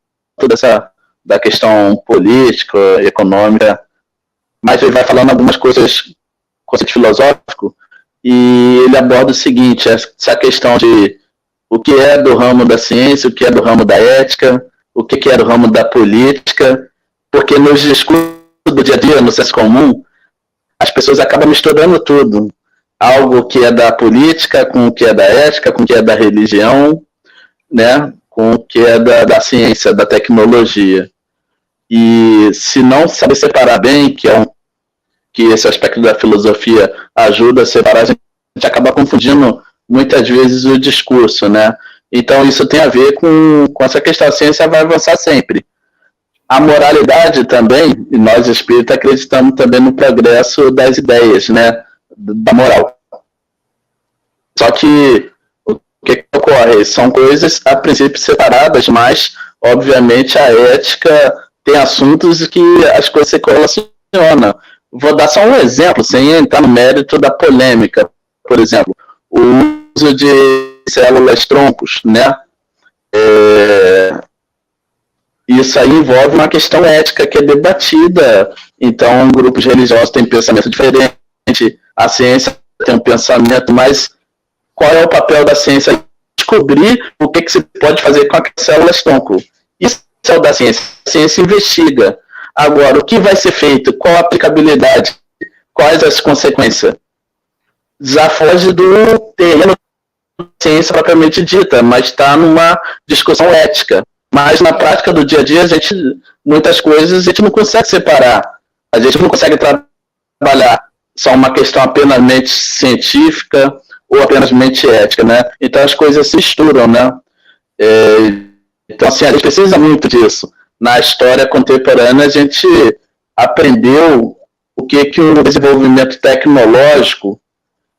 [SPEAKER 3] da questão política, econômica, mas ele vai falando algumas coisas, conceito filosófico, e ele aborda o seguinte: essa questão de o que é do ramo da ciência, o que é do ramo da ética, o que é do ramo da política, porque nos discursos do dia a dia, no senso comum, as pessoas acabam misturando tudo. Algo que é da política com o que é da ética, com o que é da religião, né, com o que é da ciência, da tecnologia. E se não saber separar bem, que esse aspecto da filosofia ajuda a separar, a gente acaba confundindo muitas vezes o discurso, né? Então isso tem a ver com essa questão. A ciência vai avançar sempre. A moralidade também, e nós espíritas acreditamos também no progresso das ideias, né? Da moral. Só que o que ocorre? São coisas, a princípio, separadas, mas, obviamente, a ética tem assuntos que as coisas se correlacionam. Vou dar só um exemplo, sem entrar no mérito da polêmica. Por exemplo, o uso de células troncos, né? Isso aí envolve uma questão ética que é debatida. Então, grupos religiosos têm pensamento diferente, a ciência tem um pensamento, mas qual é o papel da ciência? Descobrir o que se pode fazer com as células tronco. Isso é o da ciência. A ciência investiga. Agora, o que vai ser feito? Qual a aplicabilidade? Quais as consequências? Já foge do terreno da ciência propriamente dita, mas está numa discussão ética. Mas na prática do dia a dia, muitas coisas a gente não consegue separar. A gente não consegue trabalhar só uma questão apenas científica ou apenas ética, né? Então as coisas se misturam, né? Então, assim, a gente precisa muito disso. Na história contemporânea, a gente aprendeu o que o desenvolvimento tecnológico,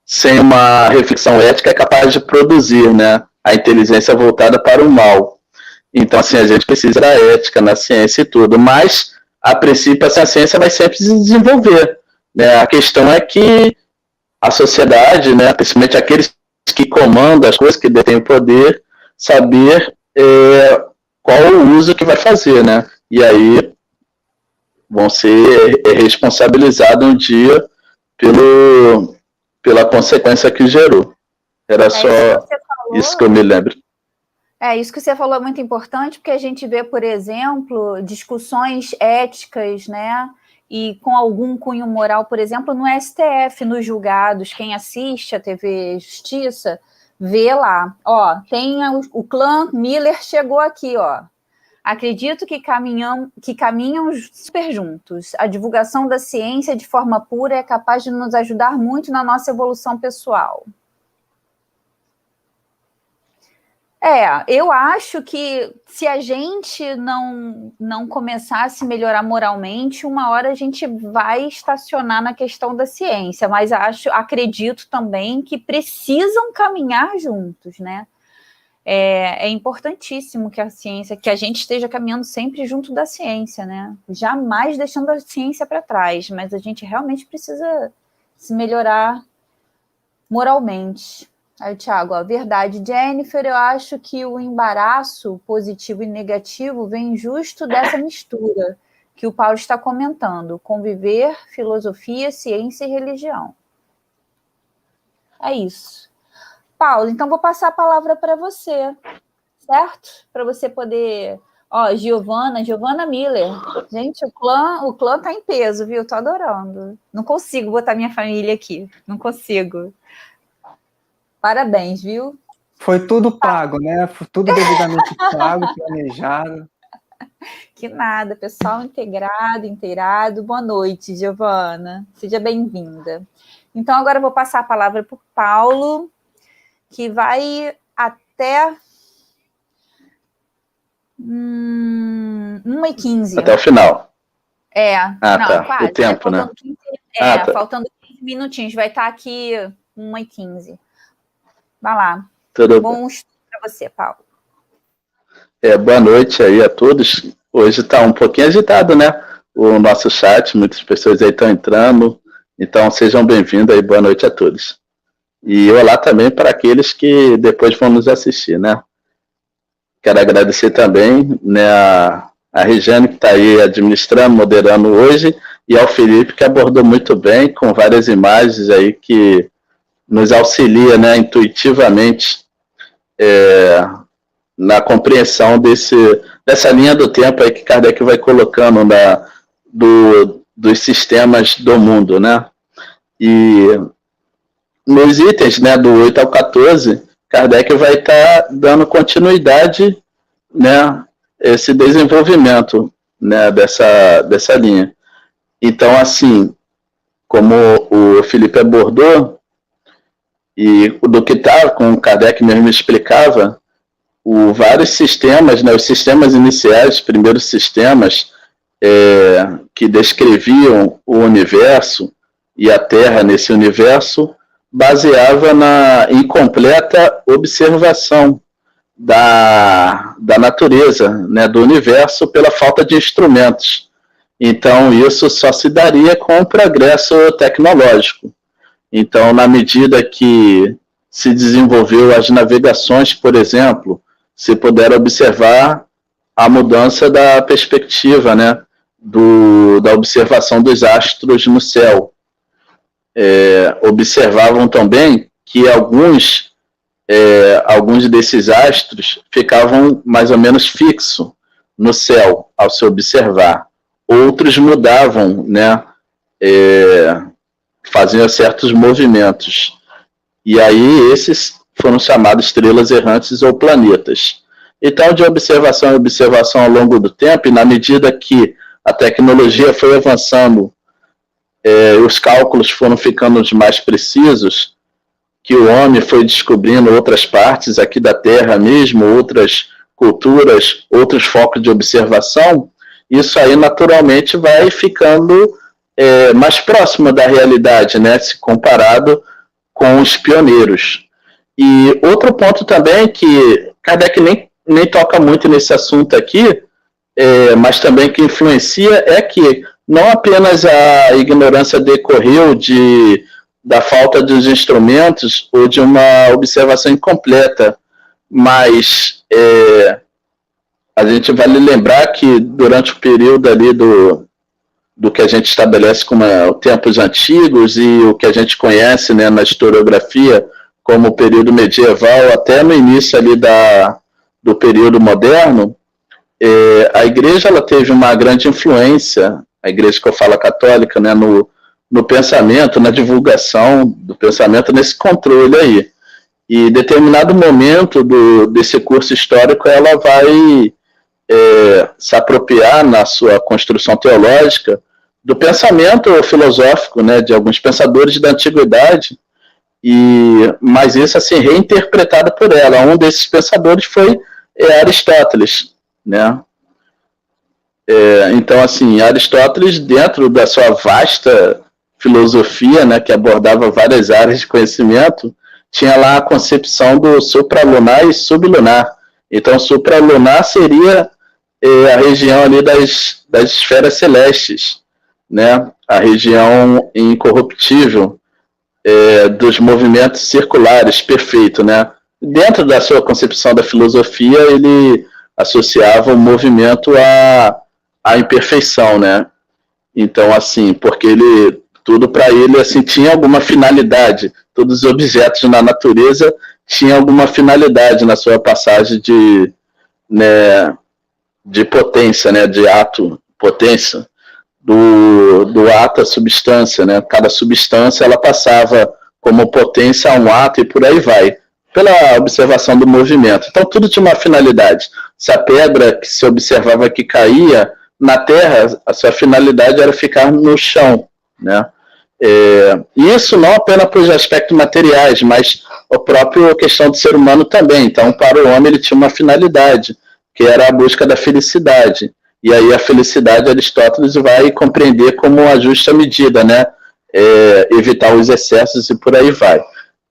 [SPEAKER 3] sem uma reflexão ética, é capaz de produzir, né? A inteligência voltada para o mal. Então, assim, a gente precisa da ética na ciência e tudo, mas, a princípio, essa ciência vai sempre se desenvolver, né? A questão é que a sociedade, né, principalmente aqueles que comandam as coisas, que detêm o poder, saber qual o uso que vai fazer, né? E aí vão ser responsabilizados um dia pela consequência que gerou. Era só isso que eu me lembro.
[SPEAKER 2] Isso que você falou é muito importante, porque a gente vê, por exemplo, discussões éticas, né? E com algum cunho moral, por exemplo, no STF, nos julgados, quem assiste a TV Justiça, vê lá, ó, tem o clã Miller chegou aqui, ó. Acredito que caminham super juntos. A divulgação da ciência de forma pura é capaz de nos ajudar muito na nossa evolução pessoal. Eu acho que se a gente não começar a se melhorar moralmente, uma hora a gente vai estacionar na questão da ciência, mas acredito também que precisam caminhar juntos, né? É importantíssimo que a gente esteja caminhando sempre junto da ciência, né? Jamais deixando a ciência para trás, mas a gente realmente precisa se melhorar moralmente. Aí, Thiago, a verdade, Jennifer, eu acho que o embaraço positivo e negativo vem justo dessa mistura que o Paulo está comentando, conviver, filosofia, ciência e religião. É isso. Paulo, então vou passar a palavra para você, certo? Para você poder... Ó, Giovana Miller. Gente, o clã tá em peso, viu? Tô adorando. Não consigo botar minha família aqui. Não consigo. Parabéns, viu?
[SPEAKER 1] Foi tudo pago, né? Foi tudo devidamente pago, planejado.
[SPEAKER 2] Que nada, pessoal inteirado. Boa noite, Giovana. Seja bem-vinda. Então, agora eu vou passar a palavra para o Paulo, que vai até 1h15.
[SPEAKER 3] Até o final.
[SPEAKER 2] Tá.
[SPEAKER 3] Quase. O tempo, né?
[SPEAKER 2] Faltando 15 minutinhos. Vai estar aqui 1h15. Vai lá.
[SPEAKER 3] Tudo
[SPEAKER 2] bom estudo para você, Paulo.
[SPEAKER 3] Boa noite aí a todos. hoje está um pouquinho agitado, né? O nosso chat, muitas pessoas aí estão entrando. Então, sejam bem-vindos aí, boa noite a todos. E olá também para aqueles que depois vão nos assistir, né? Quero agradecer também, né, a Regiane, que está aí administrando, moderando hoje, e ao Felipe, que abordou muito bem, com várias imagens aí que nos auxilia, né, intuitivamente na compreensão dessa linha do tempo aí que Kardec vai colocando dos sistemas do mundo, né? E nos itens, né, do 8 ao 14, Kardec vai estar dando continuidade, né, esse desenvolvimento, né, dessa linha. Então, assim, como o Felipe abordou, e do que está, como o Kardec mesmo explicava, vários sistemas, né, os sistemas iniciais, os primeiros sistemas que descreviam o universo e a Terra nesse universo, baseava na incompleta observação da natureza, né, do universo, pela falta de instrumentos. Então, isso só se daria com o progresso tecnológico. Então, na medida que se desenvolveu as navegações, por exemplo, se puder observar a mudança da perspectiva, né, da observação dos astros no céu. Observavam também que alguns desses astros ficavam mais ou menos fixos no céu ao se observar. Outros mudavam, né, faziam certos movimentos. E aí esses foram chamados estrelas errantes ou planetas. Então, de observação em observação ao longo do tempo, e na medida que a tecnologia foi avançando, os cálculos foram ficando mais precisos, que o homem foi descobrindo outras partes aqui da Terra mesmo, outras culturas, outros focos de observação, isso aí naturalmente vai ficando mais próximo da realidade, né, se comparado com os pioneiros. E outro ponto também que Kardec nem toca muito nesse assunto aqui, mas também que influencia, é que não apenas a ignorância decorreu da falta dos instrumentos ou de uma observação incompleta, mas a gente vale lembrar que durante o período ali do que a gente estabelece como tempos antigos e o que a gente conhece, né, na historiografia como o período medieval, até no início ali do período moderno, a igreja ela teve uma grande influência, a igreja que eu falo católica, né, no pensamento, na divulgação do pensamento, nesse controle aí. E em determinado momento desse curso histórico, ela vai se apropriar na sua construção teológica do pensamento filosófico, né, de alguns pensadores da antiguidade, mas isso assim reinterpretado por ela. Um desses pensadores foi Aristóteles, né? Então, assim, Aristóteles, dentro da sua vasta filosofia, né, que abordava várias áreas de conhecimento, tinha lá a concepção do supralunar e sublunar. Então, supralunar seria a região ali das esferas celestes, né? A região incorruptível dos movimentos circulares, perfeito, né? Dentro da sua concepção da filosofia, ele associava o movimento à imperfeição, né? Então, assim, porque tudo para ele assim, tinha alguma finalidade, todos os objetos na natureza tinham alguma finalidade na sua passagem de potência, né? De ato, potência, do ato à substância, né? Cada substância ela passava como potência a um ato e por aí vai, pela observação do movimento. Então tudo tinha uma finalidade. Se a pedra que se observava que caía na terra, a sua finalidade era ficar no chão, né? Isso não apenas para os aspectos materiais, mas a própria questão do ser humano também. Então, para o homem ele tinha uma finalidade, que era a busca da felicidade. E aí a felicidade, Aristóteles vai compreender como a justa medida, né? Evitar os excessos e por aí vai.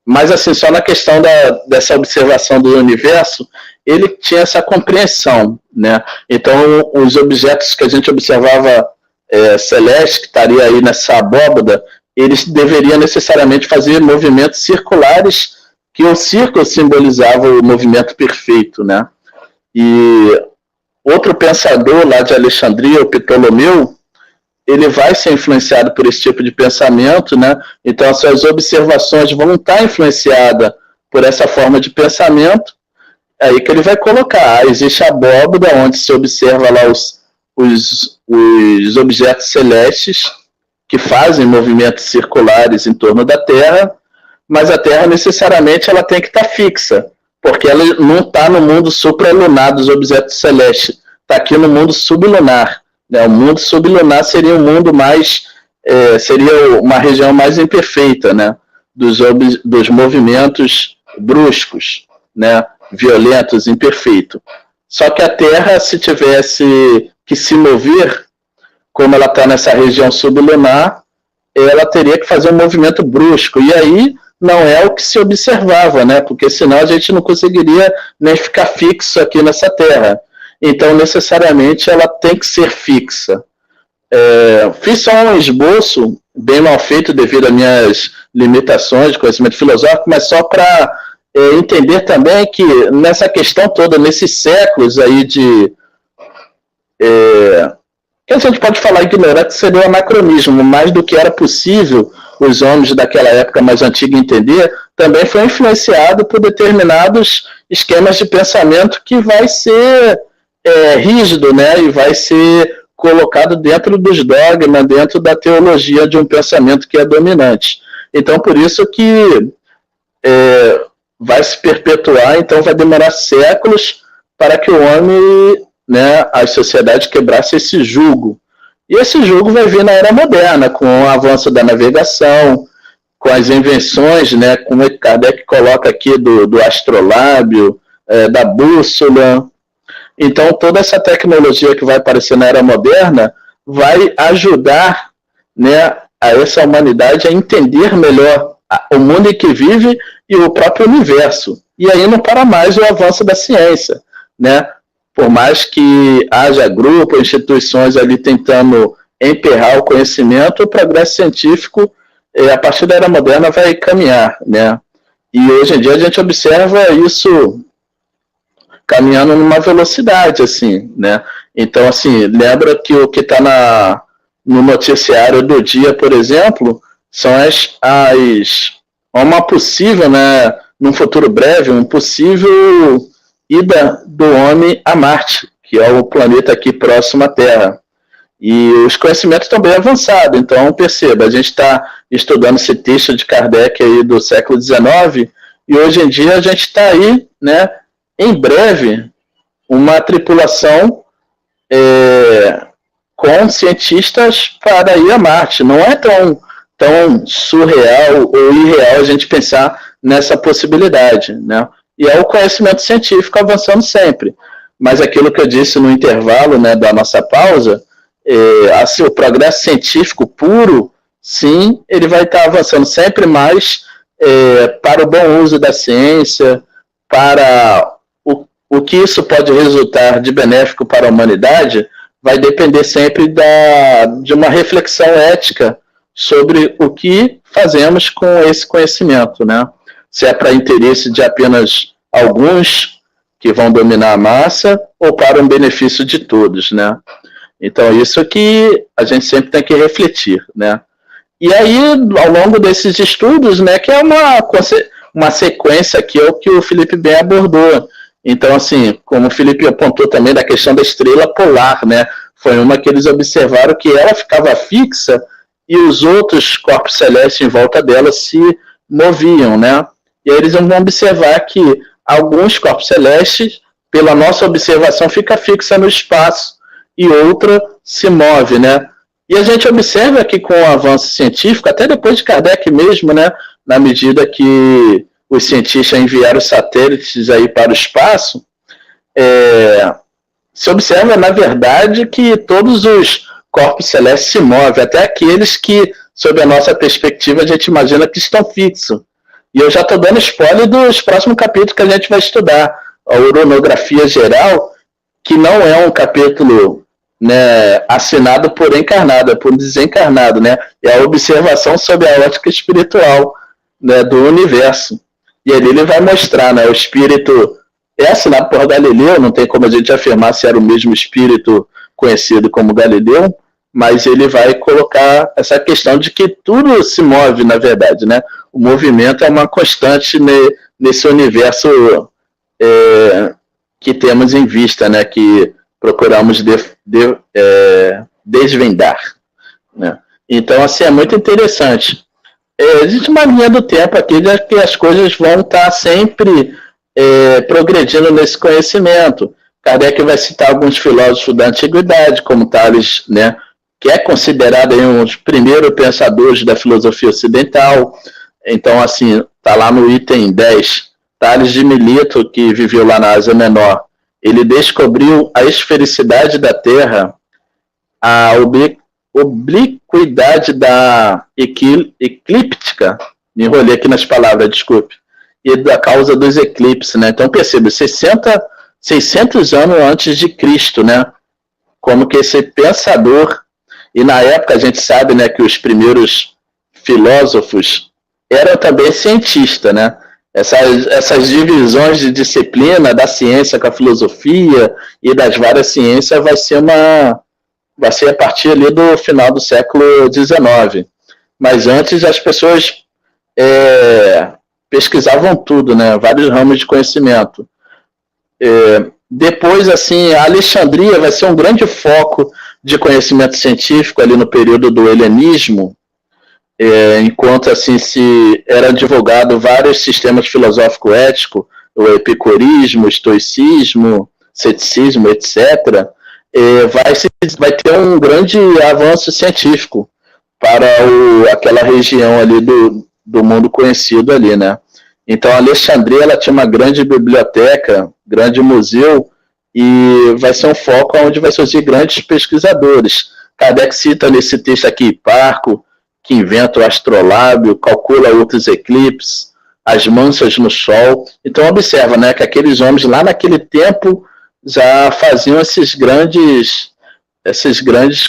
[SPEAKER 3] Mas, assim, só na questão dessa observação do universo, ele tinha essa compreensão, né? Então, os objetos que a gente observava celeste, que estaria aí nessa abóbada, eles deveriam necessariamente fazer movimentos circulares, que o círculo simbolizava o movimento perfeito, né? E outro pensador lá de Alexandria, o Ptolomeu, ele vai ser influenciado por esse tipo de pensamento, né? Então, as suas observações vão estar influenciadas por essa forma de pensamento. É aí que ele vai colocar, existe a abóbada, onde se observa lá os objetos celestes que fazem movimentos circulares em torno da Terra, mas a Terra necessariamente ela tem que estar fixa, porque ela não está no mundo supralunar dos objetos celestes, está aqui no mundo sublunar. Né? O mundo sublunar seria um mundo mais, seria uma região mais imperfeita, né? dos movimentos bruscos, né? Violentos, imperfeitos. Só que a Terra, se tivesse que se mover, como ela está nessa região sublunar, ela teria que fazer um movimento brusco. E aí não é o que se observava, né? Porque senão a gente não conseguiria nem ficar fixo aqui nessa Terra. Então, necessariamente, ela tem que ser fixa. Fiz só um esboço, bem mal feito devido às minhas limitações de conhecimento filosófico, mas só para entender também que nessa questão toda, nesses séculos aí de... que a gente pode falar ignorante, seria o anacronismo, mais do que era possível os homens daquela época mais antiga entender, também foi influenciado por determinados esquemas de pensamento que vai ser rígido, né, e vai ser colocado dentro dos dogmas, dentro da teologia de um pensamento que é dominante. Então, por isso que vai se perpetuar, então vai demorar séculos para que o homem, né, as sociedades quebrassem esse jugo. E esse jugo vai vir na era moderna, com o avanço da navegação, com as invenções, né, como o Kardec coloca aqui do astrolábio, da bússola. Então, toda essa tecnologia que vai aparecer na era moderna vai ajudar, né, a essa humanidade a entender melhor o mundo em que vive e o próprio universo. E aí não para mais o avanço da ciência, né? Por mais que haja grupos, instituições ali tentando emperrar o conhecimento, o progresso científico, a partir da era moderna, vai caminhar, né? E hoje em dia a gente observa isso caminhando numa velocidade, assim, né? Então, assim, lembra que o que está no noticiário do dia, por exemplo, são uma possível, né, num futuro breve, um possível ida do homem a Marte, que é o planeta aqui próximo à Terra. E os conhecimentos estão bem avançados, então perceba, a gente está estudando esse texto de Kardec aí do século XIX, e hoje em dia a gente está aí, né, em breve, uma tripulação com cientistas para ir a Marte. Não é tão surreal ou irreal a gente pensar nessa possibilidade, né? E é o conhecimento científico avançando sempre. Mas aquilo que eu disse no intervalo, né, da nossa pausa, assim, o progresso científico puro, sim, ele vai estar avançando sempre mais para o bom uso da ciência, para o que isso pode resultar de benéfico para a humanidade, vai depender sempre de uma reflexão ética sobre o que fazemos com esse conhecimento, né? Se é para interesse de apenas alguns que vão dominar a massa ou para um benefício de todos, né? Então, isso que a gente sempre tem que refletir, né? E aí, ao longo desses estudos, né, que é uma sequência que é o que o Felipe bem abordou. Então, assim, como o Felipe apontou também da questão da estrela polar, né? Foi uma que eles observaram que ela ficava fixa e os outros corpos celestes em volta dela se moviam, né? E aí eles vão observar que alguns corpos celestes, pela nossa observação, fica fixa no espaço e outra se move, né? E a gente observa que com o avanço científico, até depois de Kardec mesmo, né? Na medida que os cientistas enviaram satélites aí para o espaço, se observa, na verdade, que todos os corpos celestes se movem, até aqueles que, sob a nossa perspectiva, a gente imagina que estão fixos. E eu já estou dando spoiler dos próximos capítulos que a gente vai estudar. A Uranografia Geral, que não é um capítulo, né, assinado por encarnado, é por desencarnado, né? É a observação sobre a ótica espiritual, né, do universo. E ali ele vai mostrar, né, o espírito é assinado por Galileu, não tem como a gente afirmar se era o mesmo espírito conhecido como Galileu, mas ele vai colocar essa questão de que tudo se move, na verdade, né? O movimento é uma constante nesse universo que temos em vista, né? Que procuramos desvendar, né? Então, assim, é muito interessante. Existe uma linha do tempo aqui de que as coisas vão estar sempre progredindo nesse conhecimento. Kardec vai citar alguns filósofos da antiguidade, como Tales, né, que é considerado um dos primeiros pensadores da filosofia ocidental. Então, assim, está lá no item 10, Tales de Mileto, que viveu lá na Ásia Menor. Ele descobriu a esfericidade da Terra, a obliquidade da eclíptica, me enrolei aqui nas palavras, desculpe, e da causa dos eclipses, né? Então, perceba, 600 anos antes de Cristo, né? Como que esse pensador, e na época a gente sabe, né, que os primeiros filósofos eram também cientistas, né? Essas divisões de disciplina da ciência com a filosofia e das várias ciências vai ser a partir ali do final do século XIX. Mas antes as pessoas pesquisavam tudo, né? Vários ramos de conhecimento. Depois, assim, a Alexandria vai ser um grande foco de conhecimento científico ali no período do helenismo, enquanto assim se era divulgado vários sistemas filosófico-éticos, o epicurismo, o estoicismo, ceticismo, etc., vai ter um grande avanço científico para aquela região ali do mundo conhecido ali, né? Então, a Alexandria ela tinha uma grande biblioteca, grande museu, e vai ser um foco onde vai surgir grandes pesquisadores. Kardec cita nesse texto aqui Hiparco, que inventa o astrolábio, calcula outros eclipses, as manchas no Sol. Então, observa, né, que aqueles homens lá naquele tempo já faziam esses grandes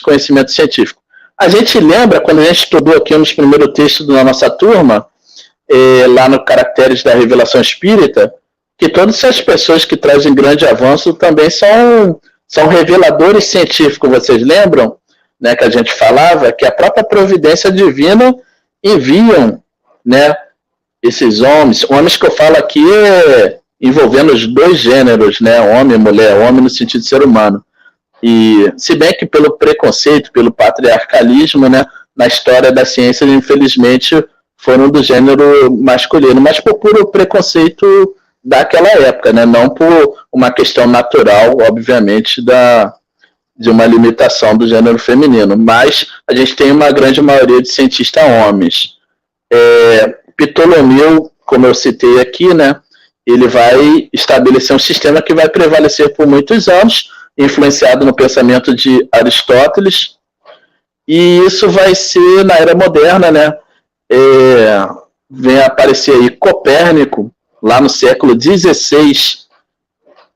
[SPEAKER 3] conhecimentos científicos. A gente lembra, quando a gente estudou aqui nos primeiros textos da nossa turma, lá no Caracteres da Revelação Espírita, que todas essas pessoas que trazem grande avanço também são reveladores científicos, vocês lembram? Né, que a gente falava que a própria providência divina enviam, né, esses homens que eu falo aqui envolvendo os dois gêneros, né, homem e mulher, homem no sentido de ser humano. E se bem que pelo preconceito, pelo patriarcalismo, né, na história da ciência, infelizmente, foram do gênero masculino, mas por puro preconceito daquela época, né, não por uma questão natural, obviamente, de uma limitação do gênero feminino. Mas a gente tem uma grande maioria de cientistas homens. Ptolomeu, como eu citei aqui, né, ele vai estabelecer um sistema que vai prevalecer por muitos anos, influenciado no pensamento de Aristóteles, e isso vai ser, na era moderna, né, vem aparecer aí Copérnico, lá no século XVI,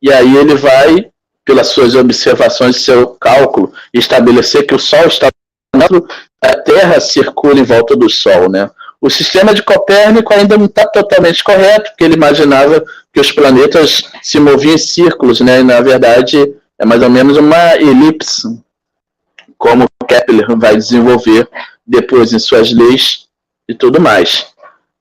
[SPEAKER 3] e aí ele vai, pelas suas observações e seu cálculo, estabelecer que o Sol está dentro, a Terra circula em volta do Sol, né? O sistema de Copérnico ainda não está totalmente correto, porque ele imaginava que os planetas se moviam em círculos, né? E, na verdade, é mais ou menos uma elipse, como Kepler vai desenvolver depois em suas leis e tudo mais.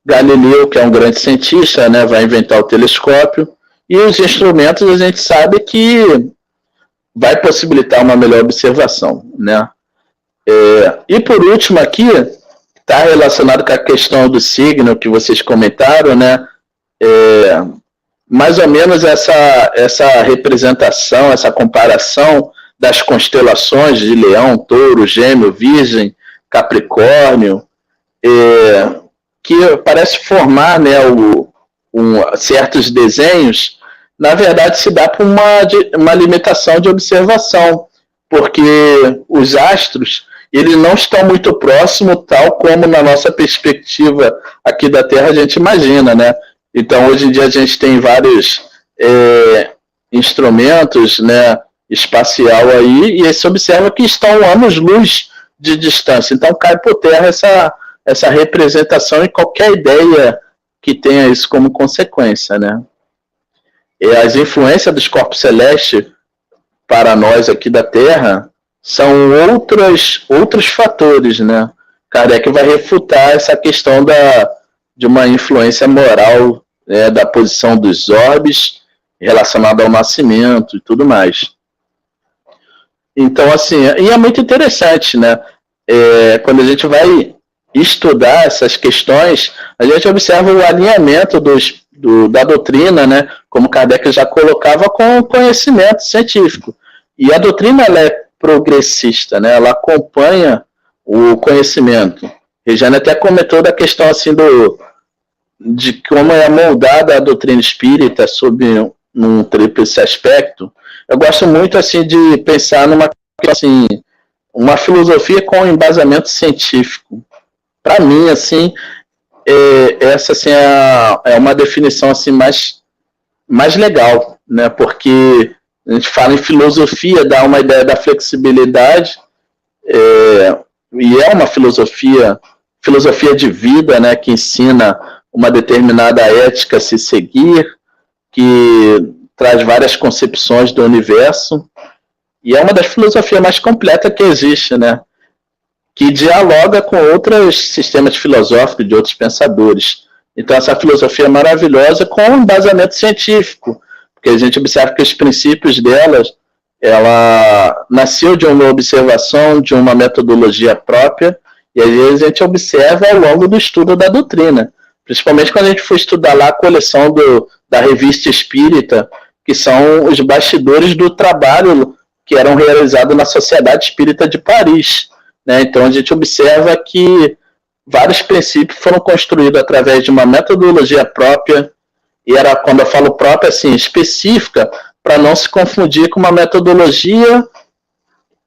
[SPEAKER 3] Galileu, que é um grande cientista, né, vai inventar o telescópio, e os instrumentos a gente sabe que vai possibilitar uma melhor observação, né? E por último aqui, está relacionado com a questão do signo que vocês comentaram, né? Mais ou menos essa representação, essa comparação das constelações de Leão, Touro, Gêmeo, Virgem, Capricórnio, que parece formar, né, certos desenhos, na verdade se dá por uma limitação de observação, porque os astros eles não estão muito próximos, tal como na nossa perspectiva aqui da Terra a gente imagina, né? Então, hoje em dia a gente tem vários instrumentos, né, espacial aí, e se observa que estão anos-luz de distância. Então, cai por terra essa representação e qualquer ideia que tenha isso como consequência, né? E as influências dos corpos celestes para nós aqui da Terra são outros fatores, né? Kardec vai refutar essa questão de uma influência moral, né, da posição dos orbes relacionada ao nascimento e tudo mais. Então, assim, e é muito interessante, né? Quando a gente vai estudar essas questões, a gente observa o alinhamento da doutrina, né? Como Kardec já colocava, com o conhecimento científico. E a doutrina, ela é progressista, né? Ela acompanha o conhecimento. Regiane até comentou da questão assim de como é moldada a doutrina espírita sob um tríplice aspecto. Eu gosto muito assim de pensar assim, uma filosofia com embasamento científico. Para mim, assim, essa assim, é uma definição assim mais legal, né? Porque a gente fala em filosofia, dá uma ideia da flexibilidade, e é uma filosofia de vida, né, que ensina uma determinada ética a se seguir, que traz várias concepções do universo, e é uma das filosofias mais completas que existe, né, que dialoga com outros sistemas filosóficos de outros pensadores. Então essa filosofia é maravilhosa com um embasamento científico, porque a gente observa que os princípios delas, ela nasceu de uma observação, de uma metodologia própria, e às vezes a gente observa ao longo do estudo da doutrina, principalmente quando a gente for estudar lá a coleção da Revista Espírita, que são os bastidores do trabalho que eram realizados na Sociedade Espírita de Paris, né? Então a gente observa que vários princípios foram construídos através de uma metodologia própria, e era, quando eu falo própria, assim, específica, para não se confundir com uma metodologia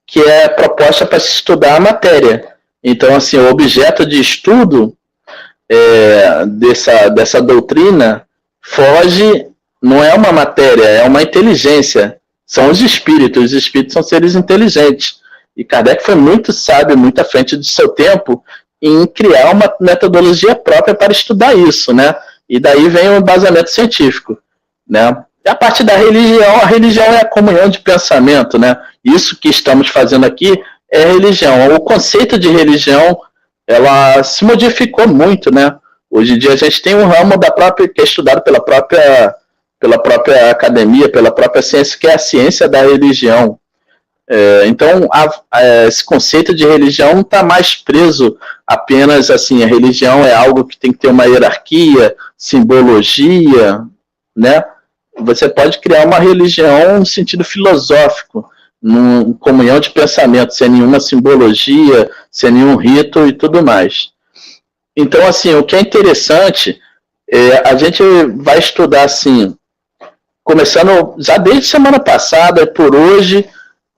[SPEAKER 3] que é proposta para se estudar a matéria. Então, assim, o objeto de estudo dessa doutrina foge, não é uma matéria, é uma inteligência. São os espíritos são seres inteligentes. E Kardec foi muito sábio, muito à frente de seu tempo, em criar uma metodologia própria para estudar isso, né? E daí vem o embasamento científico, né? E a parte da religião, a religião é a comunhão de pensamento, né? Isso que estamos fazendo aqui é religião. O conceito de religião, ela se modificou muito, né? Hoje em dia a gente tem um ramo que é estudado pela própria academia, pela própria ciência, que é a ciência da religião. Então, esse conceito de religião não está mais preso apenas assim, a religião é algo que tem que ter uma hierarquia, simbologia, né? Você pode criar uma religião no sentido filosófico, numa comunhão de pensamento, sem nenhuma simbologia, sem nenhum rito e tudo mais. Então, assim, o que é interessante, a gente vai estudar, assim, começando já desde semana passada, por hoje,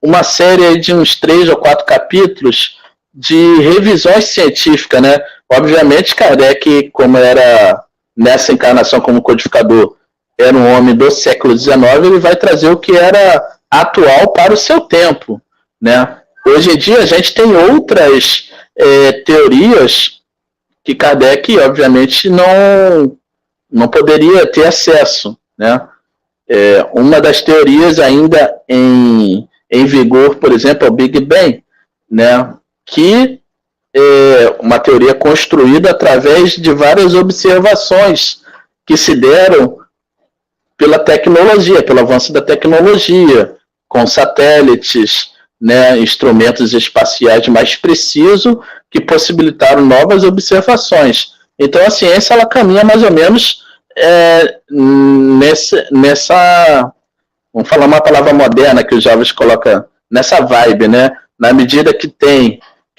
[SPEAKER 3] uma série de uns 3 ou 4 capítulos de revisões científicas, né? Obviamente, Kardec, como era nessa encarnação como codificador, era um homem do século XIX, ele vai trazer o que era atual para o seu tempo, né? Hoje em dia, a gente tem outras teorias que Kardec, obviamente, não poderia ter acesso, né? Uma das teorias ainda em vigor, por exemplo, é o Big Bang, né? Que é uma teoria construída através de várias observações que se deram pela tecnologia, pelo avanço da tecnologia, com satélites, né, instrumentos espaciais mais precisos que possibilitaram novas observações. Então a ciência ela caminha mais ou menos nessa, vamos falar uma palavra moderna que os jovens colocam, nessa vibe, né? Na medida que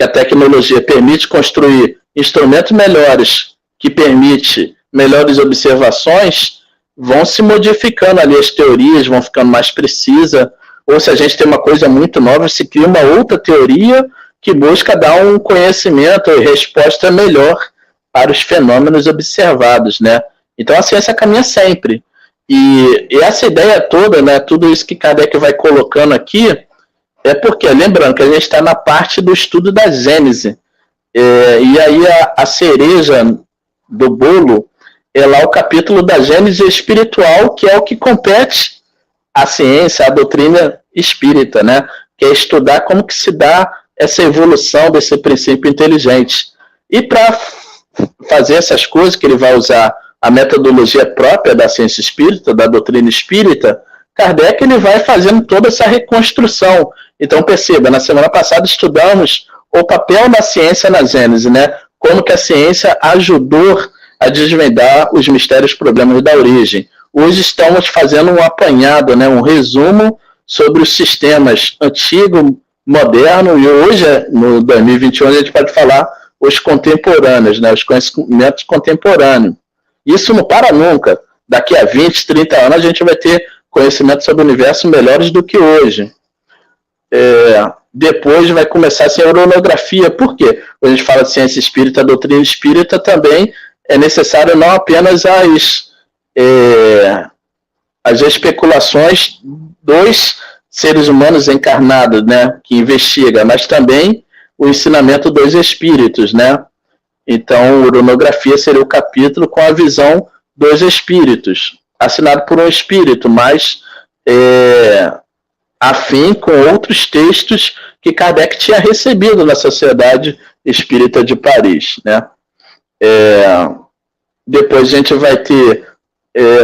[SPEAKER 3] a tecnologia permite construir instrumentos melhores, que permite melhores observações, vão se modificando ali as teorias, vão ficando mais precisas, ou se a gente tem uma coisa muito nova, se cria uma outra teoria que busca dar um conhecimento e resposta melhor para os fenômenos observados, né? Então a ciência caminha sempre. E essa ideia toda, né, tudo isso que Kardec vai colocando aqui, é porque, lembrando que a gente está na parte do estudo da Gênese, e aí a cereja do bolo é lá o capítulo da Gênese espiritual, que é o que compete à ciência, à doutrina espírita, né? Que é estudar como que se dá essa evolução desse princípio inteligente. E para fazer essas coisas, que ele vai usar a metodologia própria da ciência espírita, da doutrina espírita, Kardec ele vai fazendo toda essa reconstrução. Então, perceba, na semana passada estudamos o papel da ciência na Gênese, né? Como que a ciência ajudou a desvendar os mistérios e problemas da origem. Hoje estamos fazendo um apanhado, né? Um resumo sobre os sistemas antigo, moderno, e hoje, no 2021, a gente pode falar os contemporâneos, né? Os conhecimentos contemporâneos. Isso não para nunca. Daqui a 20, 30 anos a gente vai ter conhecimentos sobre o universo melhores do que hoje. Depois vai começar a ser oronografia. Por quê? Quando a gente fala de ciência espírita, doutrina espírita, também é necessário não apenas as especulações dos seres humanos encarnados, né, que investiga, mas também o ensinamento dos espíritos, né? Então, oronografia seria o capítulo com a visão dos espíritos, assinado por um espírito, mas afim com outros textos que Kardec tinha recebido na Sociedade Espírita de Paris, né? Depois a gente vai ter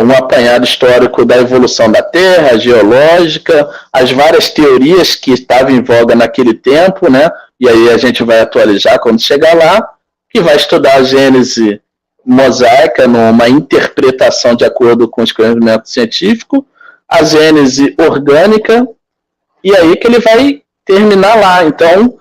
[SPEAKER 3] um apanhado histórico da evolução da Terra, geológica, as várias teorias que estavam em voga naquele tempo, né? E aí a gente vai atualizar quando chegar lá, que vai estudar a Gênese mosaica numa interpretação de acordo com os conhecimentos científicos, a Gênese orgânica, e aí que ele vai terminar lá. Então,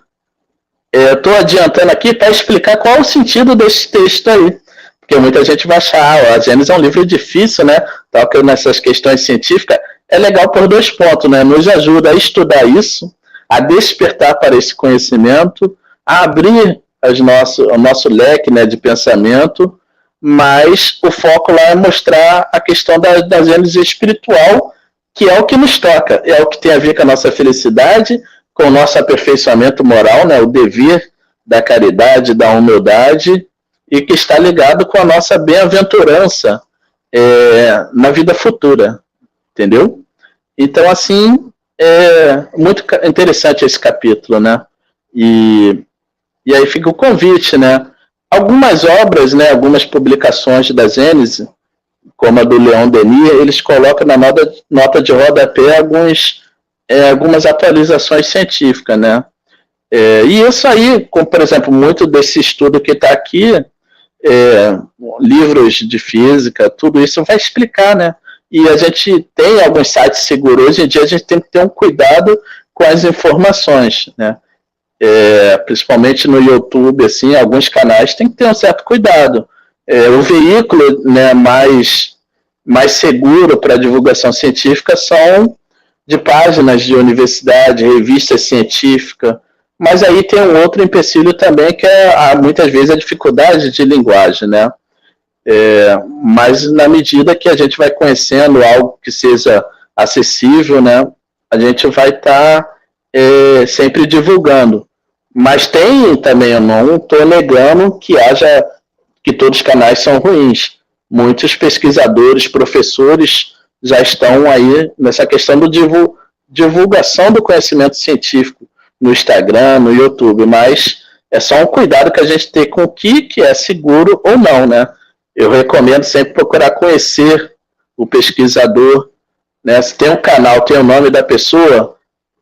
[SPEAKER 3] eu estou adiantando aqui para explicar qual é o sentido desse texto aí. Porque muita gente vai achar, a Gênese é um livro difícil, né? Tal que nessas questões científicas, é legal por 2 pontos, né? Nos ajuda a estudar isso, a despertar para esse conhecimento, a abrir o nosso leque, né, de pensamento, mas o foco lá é mostrar a questão da Gênese espiritual, que é o que nos toca, é o que tem a ver com a nossa felicidade, com o nosso aperfeiçoamento moral, né, o dever da caridade, da humildade, e que está ligado com a nossa bem-aventurança na vida futura, entendeu? Então, assim, é muito interessante esse capítulo, né? E aí fica o convite, né? Algumas obras, né, algumas publicações da Gênese, como a do Leon Denis, eles colocam na nota de rodapé algumas atualizações científicas, né? E isso aí, como, por exemplo, muito desse estudo que está aqui, livros de física, tudo isso vai explicar, né? E a gente tem alguns sites seguros. Hoje em dia a gente tem que ter um cuidado com as informações, né? Principalmente no YouTube, assim, alguns canais tem que ter um certo cuidado. O veículo, né, mais seguro para divulgação científica são de páginas de universidade, revistas científicas, mas aí tem um outro empecilho também, que é muitas vezes a dificuldade de linguagem, né? Mas na medida que a gente vai conhecendo algo que seja acessível, né, a gente vai estar sempre divulgando. Mas tem também, eu não estou negando que todos os canais são ruins. Muitos pesquisadores, professores já estão aí nessa questão da divulgação do conhecimento científico no Instagram, no YouTube, mas é só um cuidado que a gente tem com o que é seguro ou não, né? Eu recomendo sempre procurar conhecer o pesquisador, né? Se tem um canal, tem o nome da pessoa,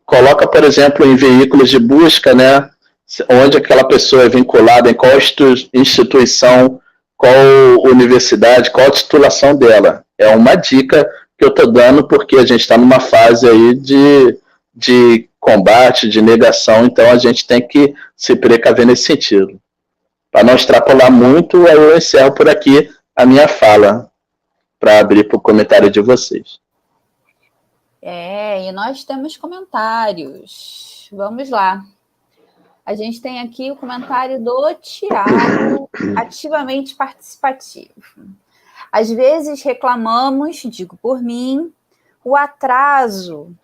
[SPEAKER 3] coloca, por exemplo, em veículos de busca, né? Onde aquela pessoa é vinculada, em qual instituição, qual universidade, qual a titulação dela. É uma dica que eu estou dando, porque a gente está numa fase aí de combate, de negação, então a gente tem que se precaver nesse sentido. Para não extrapolar muito, eu encerro por aqui a minha fala, para abrir para o comentário de vocês.
[SPEAKER 2] E nós temos comentários. Vamos lá. A gente tem aqui o comentário do Tiago, ativamente participativo. Às vezes reclamamos, digo por mim, o atraso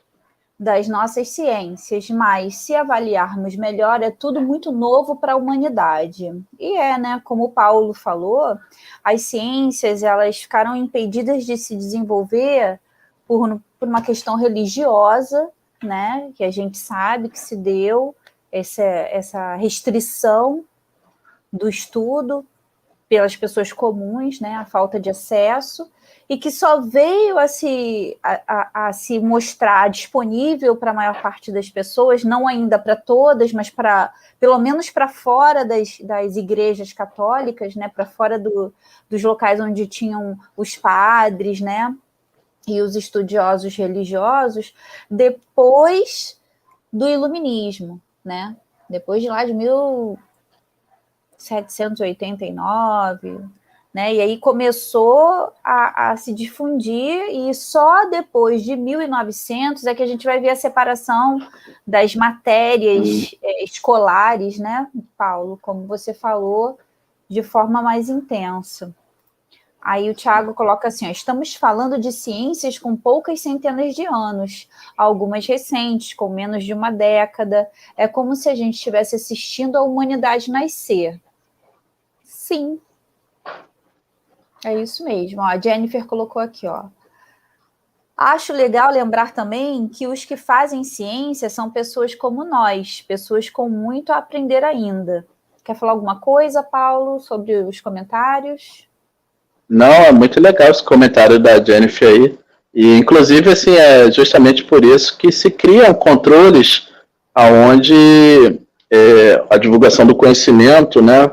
[SPEAKER 2] das nossas ciências, mas se avaliarmos melhor, é tudo muito novo para a humanidade. E né, como o Paulo falou, as ciências elas ficaram impedidas de se desenvolver por uma questão religiosa, né, que a gente sabe que se deu essa restrição do estudo pelas pessoas comuns, né, a falta de acesso, e que só veio a se mostrar disponível para a maior parte das pessoas, não ainda para todas, mas pelo menos para fora das igrejas católicas, né, para fora dos locais onde tinham os padres, né, e os estudiosos religiosos, depois do Iluminismo, né, depois de lá de 1789, né? E aí começou a se difundir, e só depois de 1900 é que a gente vai ver a separação das matérias escolares, né, Paulo, como você falou, de forma mais intensa. Aí o Tiago coloca assim, ó, estamos falando de ciências com poucas centenas de anos, algumas recentes, com menos de uma década. É como se a gente estivesse assistindo a humanidade nascer. Sim. É isso mesmo. Ó, a Jennifer colocou aqui, ó. Acho legal lembrar também que os que fazem ciência são pessoas como nós, pessoas com muito a aprender ainda. Quer falar alguma coisa, Paulo, sobre os comentários?
[SPEAKER 3] Não, é muito legal esse comentário da Jennifer aí. E, inclusive, assim, é justamente por isso que se criam controles aonde a divulgação do conhecimento, né,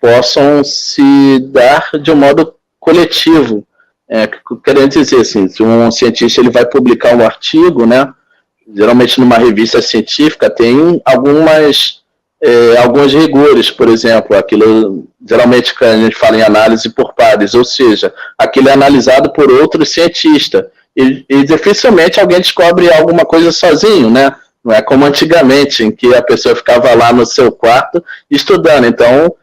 [SPEAKER 3] possam se dar de um modo coletivo. Querendo dizer, assim, se um cientista ele vai publicar um artigo, né, geralmente numa revista científica, tem alguns rigores, por exemplo, aquilo geralmente que a gente fala em análise por pares, ou seja, aquilo é analisado por outro cientista, e dificilmente alguém descobre alguma coisa sozinho, né? Não é como antigamente, em que a pessoa ficava lá no seu quarto estudando. Então,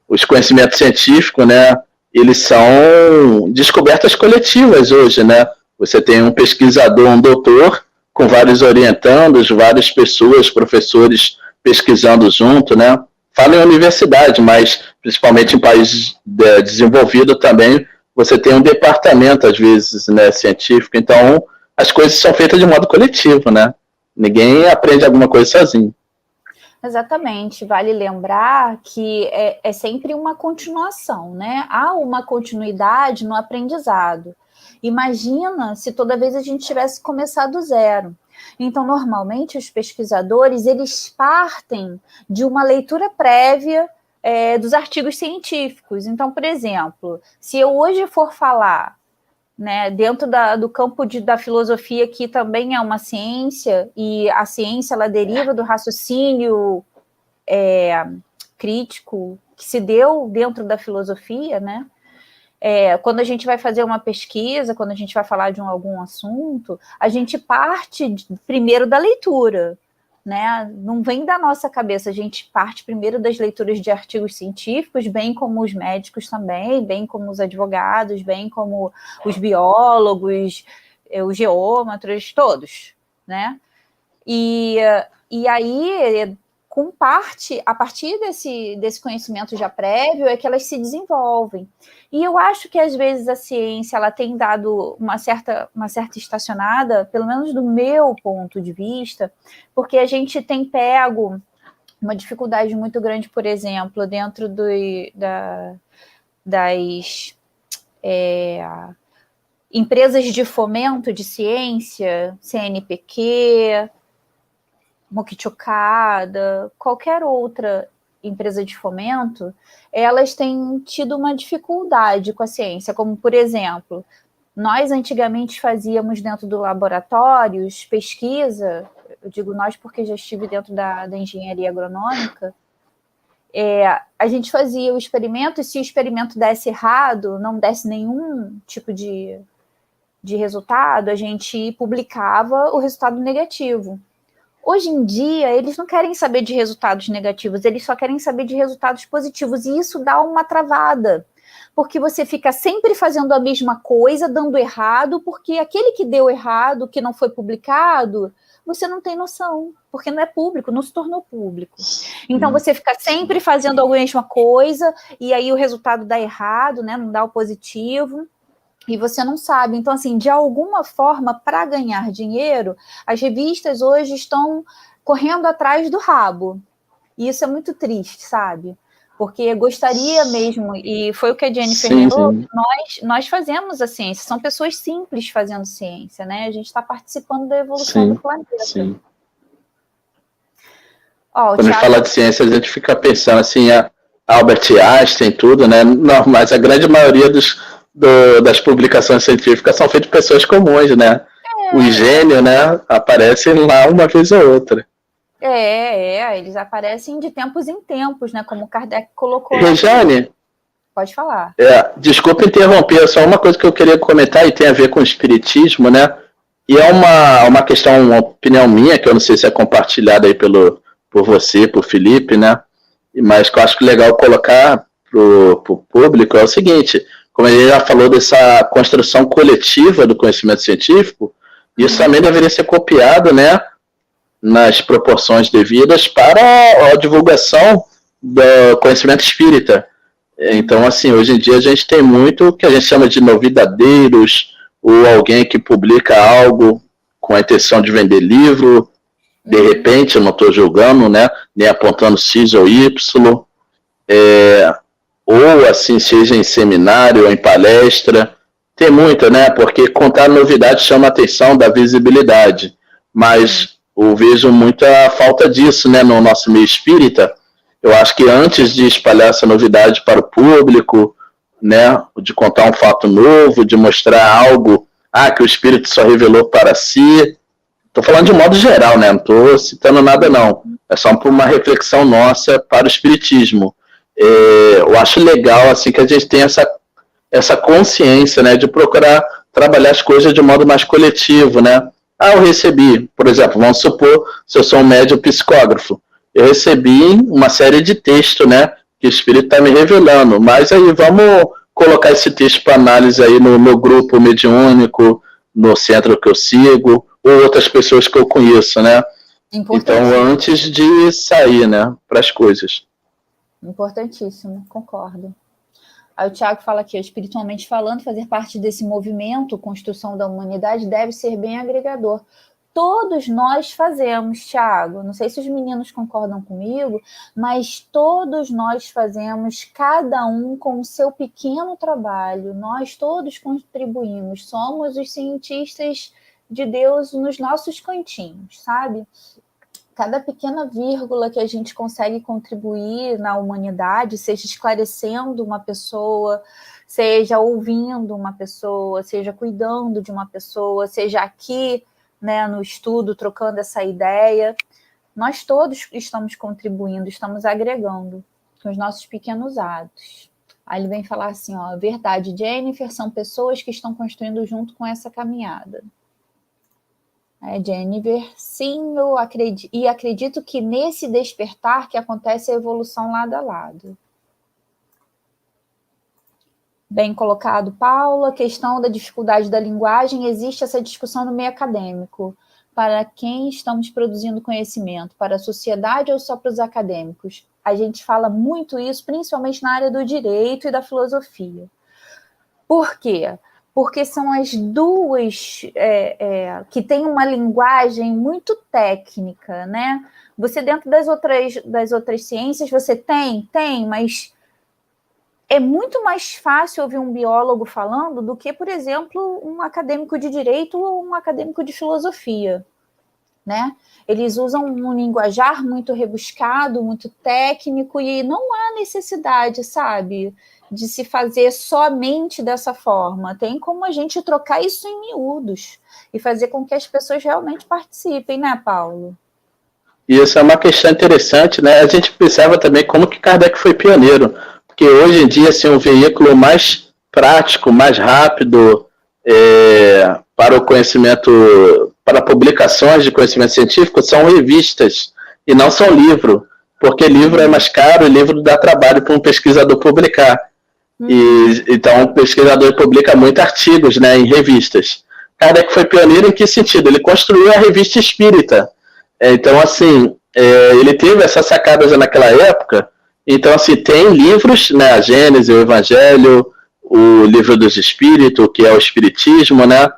[SPEAKER 3] os conhecimentos científicos, né, eles são descobertas coletivas hoje, né? Você tem um pesquisador, um doutor, com vários orientandos, várias pessoas, professores pesquisando junto, né? Fala em universidade, mas principalmente em países desenvolvidos também, você tem um departamento, às vezes, né, científico. Então, as coisas são feitas de modo coletivo, né? Ninguém aprende alguma coisa sozinho.
[SPEAKER 2] Exatamente, vale lembrar que é sempre uma continuação, né? Há uma continuidade no aprendizado. Imagina se toda vez a gente tivesse começado do zero. Então, normalmente, os pesquisadores, eles partem de uma leitura prévia dos artigos científicos. Então, por exemplo, se eu hoje for falar, né, dentro do campo da filosofia, que também é uma ciência, e a ciência ela deriva do raciocínio crítico que se deu dentro da filosofia, né? Quando a gente vai fazer uma pesquisa, quando a gente vai falar de algum assunto, a gente parte primeiro da leitura, né? Não vem da nossa cabeça, a gente parte primeiro das leituras de artigos científicos, bem como os médicos também, bem como os advogados, bem como os biólogos, os geômetros, todos, né? E aí, a partir desse conhecimento já prévio, é que elas se desenvolvem. E eu acho que, às vezes, a ciência ela tem dado uma certa estacionada, pelo menos do meu ponto de vista, porque a gente tem pego uma dificuldade muito grande, por exemplo, dentro das empresas de fomento de ciência, CNPq, Mokichokada, qualquer outra empresa de fomento, elas têm tido uma dificuldade com a ciência, como, por exemplo, nós antigamente fazíamos dentro do laboratórios pesquisa, eu digo nós porque já estive dentro da engenharia agronômica, a gente fazia o experimento, e se o experimento desse errado, não desse nenhum tipo de resultado, a gente publicava o resultado negativo. Hoje em dia, eles não querem saber de resultados negativos, eles só querem saber de resultados positivos, e isso dá uma travada, porque você fica sempre fazendo a mesma coisa, dando errado, porque aquele que deu errado, que não foi publicado, você não tem noção, porque não é público, não se tornou público. Então, você fica sempre fazendo a mesma coisa, e aí o resultado dá errado, né? Não dá o positivo, e você não sabe. Então, assim, de alguma forma, para ganhar dinheiro, as revistas hoje estão correndo atrás do rabo. E isso é muito triste, sabe? Porque gostaria mesmo, e foi o que a Jennifer falou, nós fazemos a ciência, são pessoas simples fazendo ciência, né? A gente está participando da evolução do planeta.
[SPEAKER 3] Sim. Quando a gente fala de ciência, a gente fica pensando assim, Albert Einstein, tudo, né? Não, mas a grande maioria das publicações científicas são feitas por pessoas comuns, né? Os gênios, né? Aparecem lá uma vez ou outra.
[SPEAKER 2] Eles aparecem de tempos em tempos, né? Como o Kardec colocou.
[SPEAKER 3] Rejane,
[SPEAKER 2] pode falar.
[SPEAKER 3] Desculpa interromper, só uma coisa que eu queria comentar e tem a ver com o espiritismo, né? E é uma questão, uma opinião minha, que eu não sei se é compartilhada aí por você, por Felipe, né? Mas que eu acho que é legal colocar pro público é o seguinte: como ele já falou dessa construção coletiva do conhecimento científico, isso também deveria ser copiado, né? Nas proporções devidas para a divulgação do conhecimento espírita. Então, assim, hoje em dia a gente tem muito que a gente chama de novidadeiros, ou alguém que publica algo com a intenção de vender livro, de repente, eu não estou julgando, né, nem apontando X ou Y, ou assim, seja em seminário ou em palestra, tem muita, né, porque contar novidade chama a atenção da visibilidade, mas eu vejo muita falta disso, né, no nosso meio espírita. Eu acho que antes de espalhar essa novidade para o público, né, de contar um fato novo, de mostrar algo, que o espírito só revelou para si, estou falando de modo geral, né, não estou citando nada não, é só por uma reflexão nossa para o espiritismo. Eu acho legal, assim, que a gente tem essa consciência, né, de procurar trabalhar as coisas de modo mais coletivo, né. Eu recebi, por exemplo, vamos supor, se eu sou um médium psicógrafo, eu recebi uma série de textos, né, que o Espírito está me revelando, mas aí vamos colocar esse texto para análise aí no meu grupo mediúnico, no centro que eu sigo, ou outras pessoas que eu conheço, né. Então, antes de sair, né, para as coisas.
[SPEAKER 2] Importantíssimo, concordo. Aí o Tiago fala aqui, espiritualmente falando, fazer parte desse movimento, construção da humanidade, deve ser bem agregador. Todos nós fazemos, Tiago, não sei se os meninos concordam comigo, mas todos nós fazemos, cada um com o seu pequeno trabalho, nós todos contribuímos, somos os cientistas de Deus nos nossos cantinhos, sabe? Cada pequena vírgula que a gente consegue contribuir na humanidade, seja esclarecendo uma pessoa, seja ouvindo uma pessoa, seja cuidando de uma pessoa, seja aqui, né, no estudo, trocando essa ideia, nós todos estamos contribuindo, estamos agregando com os nossos pequenos atos. Aí ele vem falar assim, verdade, Jennifer, são pessoas que estão construindo junto com essa caminhada. Jennifer, sim, eu acredito que nesse despertar que acontece a evolução lado a lado. Bem colocado, Paula. Questão da dificuldade da linguagem, existe essa discussão no meio acadêmico. Para quem estamos produzindo conhecimento? Para a sociedade ou só para os acadêmicos? A gente fala muito isso, principalmente na área do direito e da filosofia. Por quê? Porque são as duas que têm uma linguagem muito técnica, né? Você, dentro das outras ciências, você tem, mas é muito mais fácil ouvir um biólogo falando do que, por exemplo, um acadêmico de direito ou um acadêmico de filosofia, né? Eles usam um linguajar muito rebuscado, muito técnico, e não há necessidade, sabe, de se fazer somente dessa forma. Tem como a gente trocar isso em miúdos e fazer com que as pessoas realmente participem, né, Paulo?
[SPEAKER 3] E isso é uma questão interessante, né? A gente pensava também como que Kardec foi pioneiro, porque hoje em dia, assim, um veículo mais prático, mais rápido para o conhecimento para publicações de conhecimento científico são revistas e não são livro, porque livro é mais caro e livro dá trabalho para um pesquisador publicar. Então o pesquisador publica muitos artigos, né, em revistas. Kardec foi pioneiro em que sentido? Ele construiu a revista espírita. Então, assim, ele teve essa sacada já naquela época. Então, assim, tem livros, né, a Gênese, o Evangelho, o Livro dos Espíritos, que é o Espiritismo, né?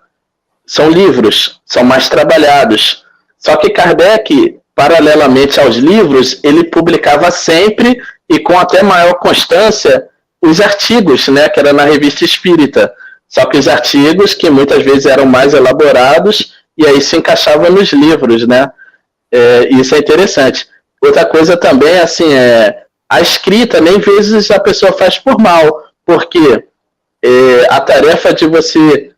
[SPEAKER 3] São livros, são mais trabalhados. Só que Kardec, paralelamente aos livros, ele publicava sempre e com até maior constância os artigos, né, que era na revista espírita. Só que os artigos que muitas vezes eram mais elaborados e aí se encaixavam nos livros, né? Isso é interessante. Outra coisa também, assim, a escrita, nem vezes a pessoa faz por mal, porque a tarefa de você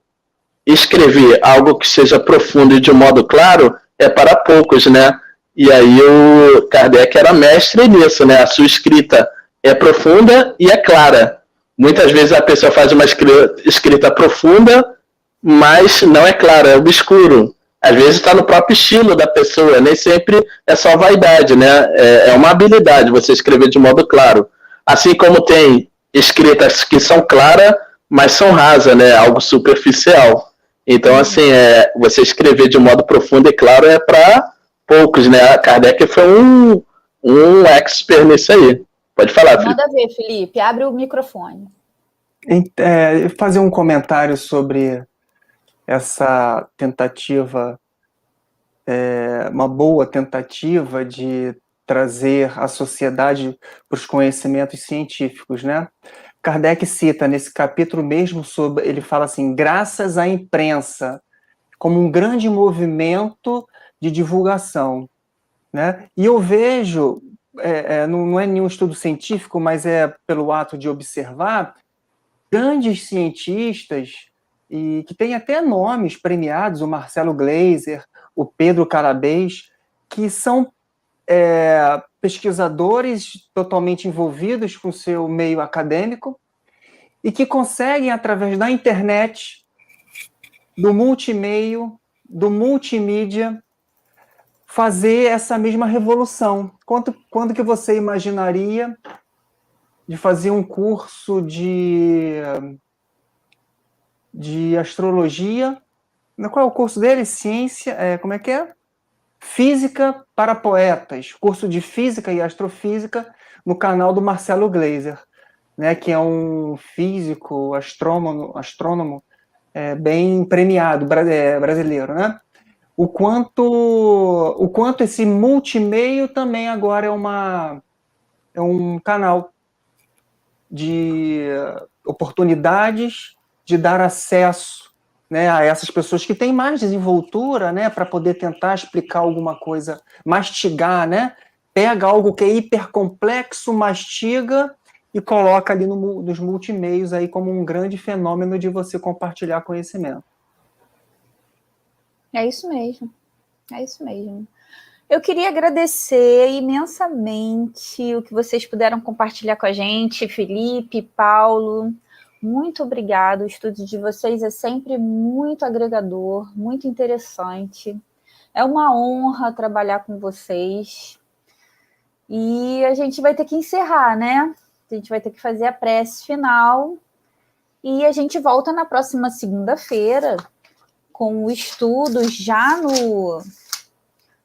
[SPEAKER 3] escrever algo que seja profundo e de um modo claro é para poucos, né? E aí o Kardec era mestre nisso, né? A sua escrita é profunda e é clara. Muitas vezes a pessoa faz uma escrita profunda, mas não é clara, é obscuro. Às vezes está no próprio estilo da pessoa, nem sempre é só vaidade, né? É uma habilidade você escrever de modo claro. Assim como tem escritas que são claras, mas são rasas, né? Algo superficial. Então, assim, você escrever de modo profundo e claro é para poucos, né? Kardec foi um expert nisso aí. Pode falar, Felipe.
[SPEAKER 2] Manda ver, Felipe. Abre o microfone.
[SPEAKER 1] Fazer um comentário sobre essa tentativa, uma boa tentativa de trazer a sociedade para os conhecimentos científicos, né? Kardec cita nesse capítulo mesmo sobre, ele fala assim, graças à imprensa, como um grande movimento de divulgação, né? E eu vejo, não é nenhum estudo científico, mas é pelo ato de observar, grandes cientistas, e que têm até nomes premiados, o Marcelo Gleiser, o Pedro Carabés, que são pesquisadores totalmente envolvidos com o seu meio acadêmico e que conseguem, através da internet, do multimeio, do multimídia, fazer essa mesma revolução. Quando que você imaginaria de fazer um curso de astrologia? Qual é o curso dele? Ciência, como é que é? Física para poetas, curso de física e astrofísica no canal do Marcelo Gleiser, né, que é um físico, astrônomo bem premiado, brasileiro, né? O quanto esse multimeio também agora é um canal de oportunidades de dar acesso, né, a essas pessoas que têm mais desenvoltura, né, para poder tentar explicar alguma coisa, mastigar, né, pega algo que é hipercomplexo, mastiga e coloca ali nos multimeios aí como um grande fenômeno de você compartilhar conhecimento.
[SPEAKER 2] É isso mesmo. É isso mesmo. Eu queria agradecer imensamente o que vocês puderam compartilhar com a gente, Felipe, Paulo. Muito obrigado. O estudo de vocês é sempre muito agregador, muito interessante. É uma honra trabalhar com vocês. E a gente vai ter que encerrar, né? A gente vai ter que fazer a prece final. E a gente volta na próxima segunda-feira com o estudo já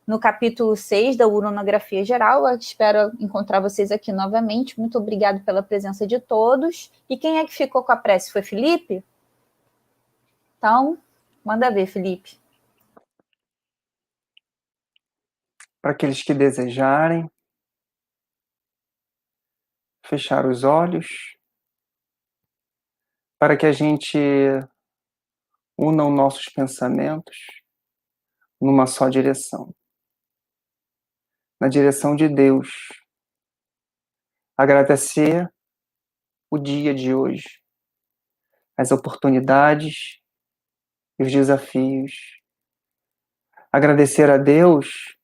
[SPEAKER 2] no capítulo 6 da Uranografia Geral. Eu espero encontrar vocês aqui novamente. Muito obrigado pela presença de todos. E quem é que ficou com a prece? Foi Felipe? Então, manda ver, Felipe.
[SPEAKER 1] Para aqueles que desejarem, fechar os olhos, para que a gente una os nossos pensamentos numa só direção. Na direção de Deus. Agradecer o dia de hoje, as oportunidades e os desafios. Agradecer a Deus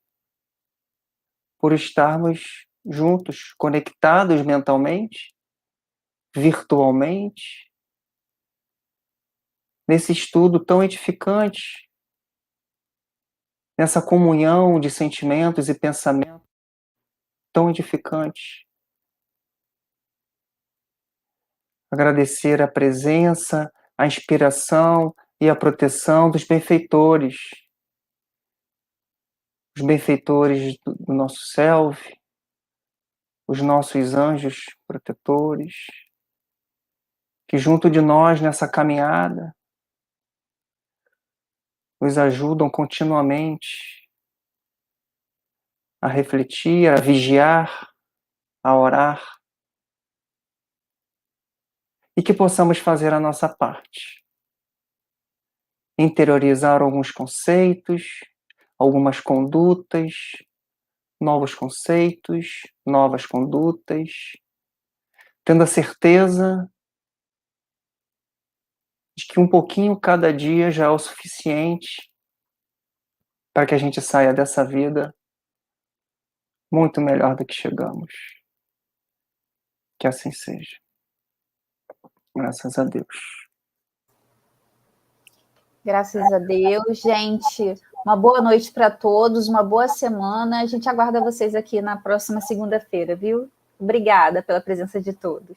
[SPEAKER 1] por estarmos juntos, conectados mentalmente, virtualmente, nesse estudo tão edificante nessa comunhão de sentimentos e pensamentos tão edificantes. Agradecer a presença, a inspiração e a proteção dos benfeitores. Os benfeitores do nosso self, os nossos anjos protetores, que junto de nós nessa caminhada nos ajudam continuamente a refletir, a vigiar, a orar, e que possamos fazer a nossa parte. Interiorizar alguns conceitos, algumas condutas, novos conceitos, novas condutas, tendo a certeza de que um pouquinho cada dia já é o suficiente para que a gente saia dessa vida muito melhor do que chegamos. Que assim seja. Graças a Deus.
[SPEAKER 2] Graças a Deus, gente. Uma boa noite para todos, uma boa semana. A gente aguarda vocês aqui na próxima segunda-feira, viu? Obrigada pela presença de todos.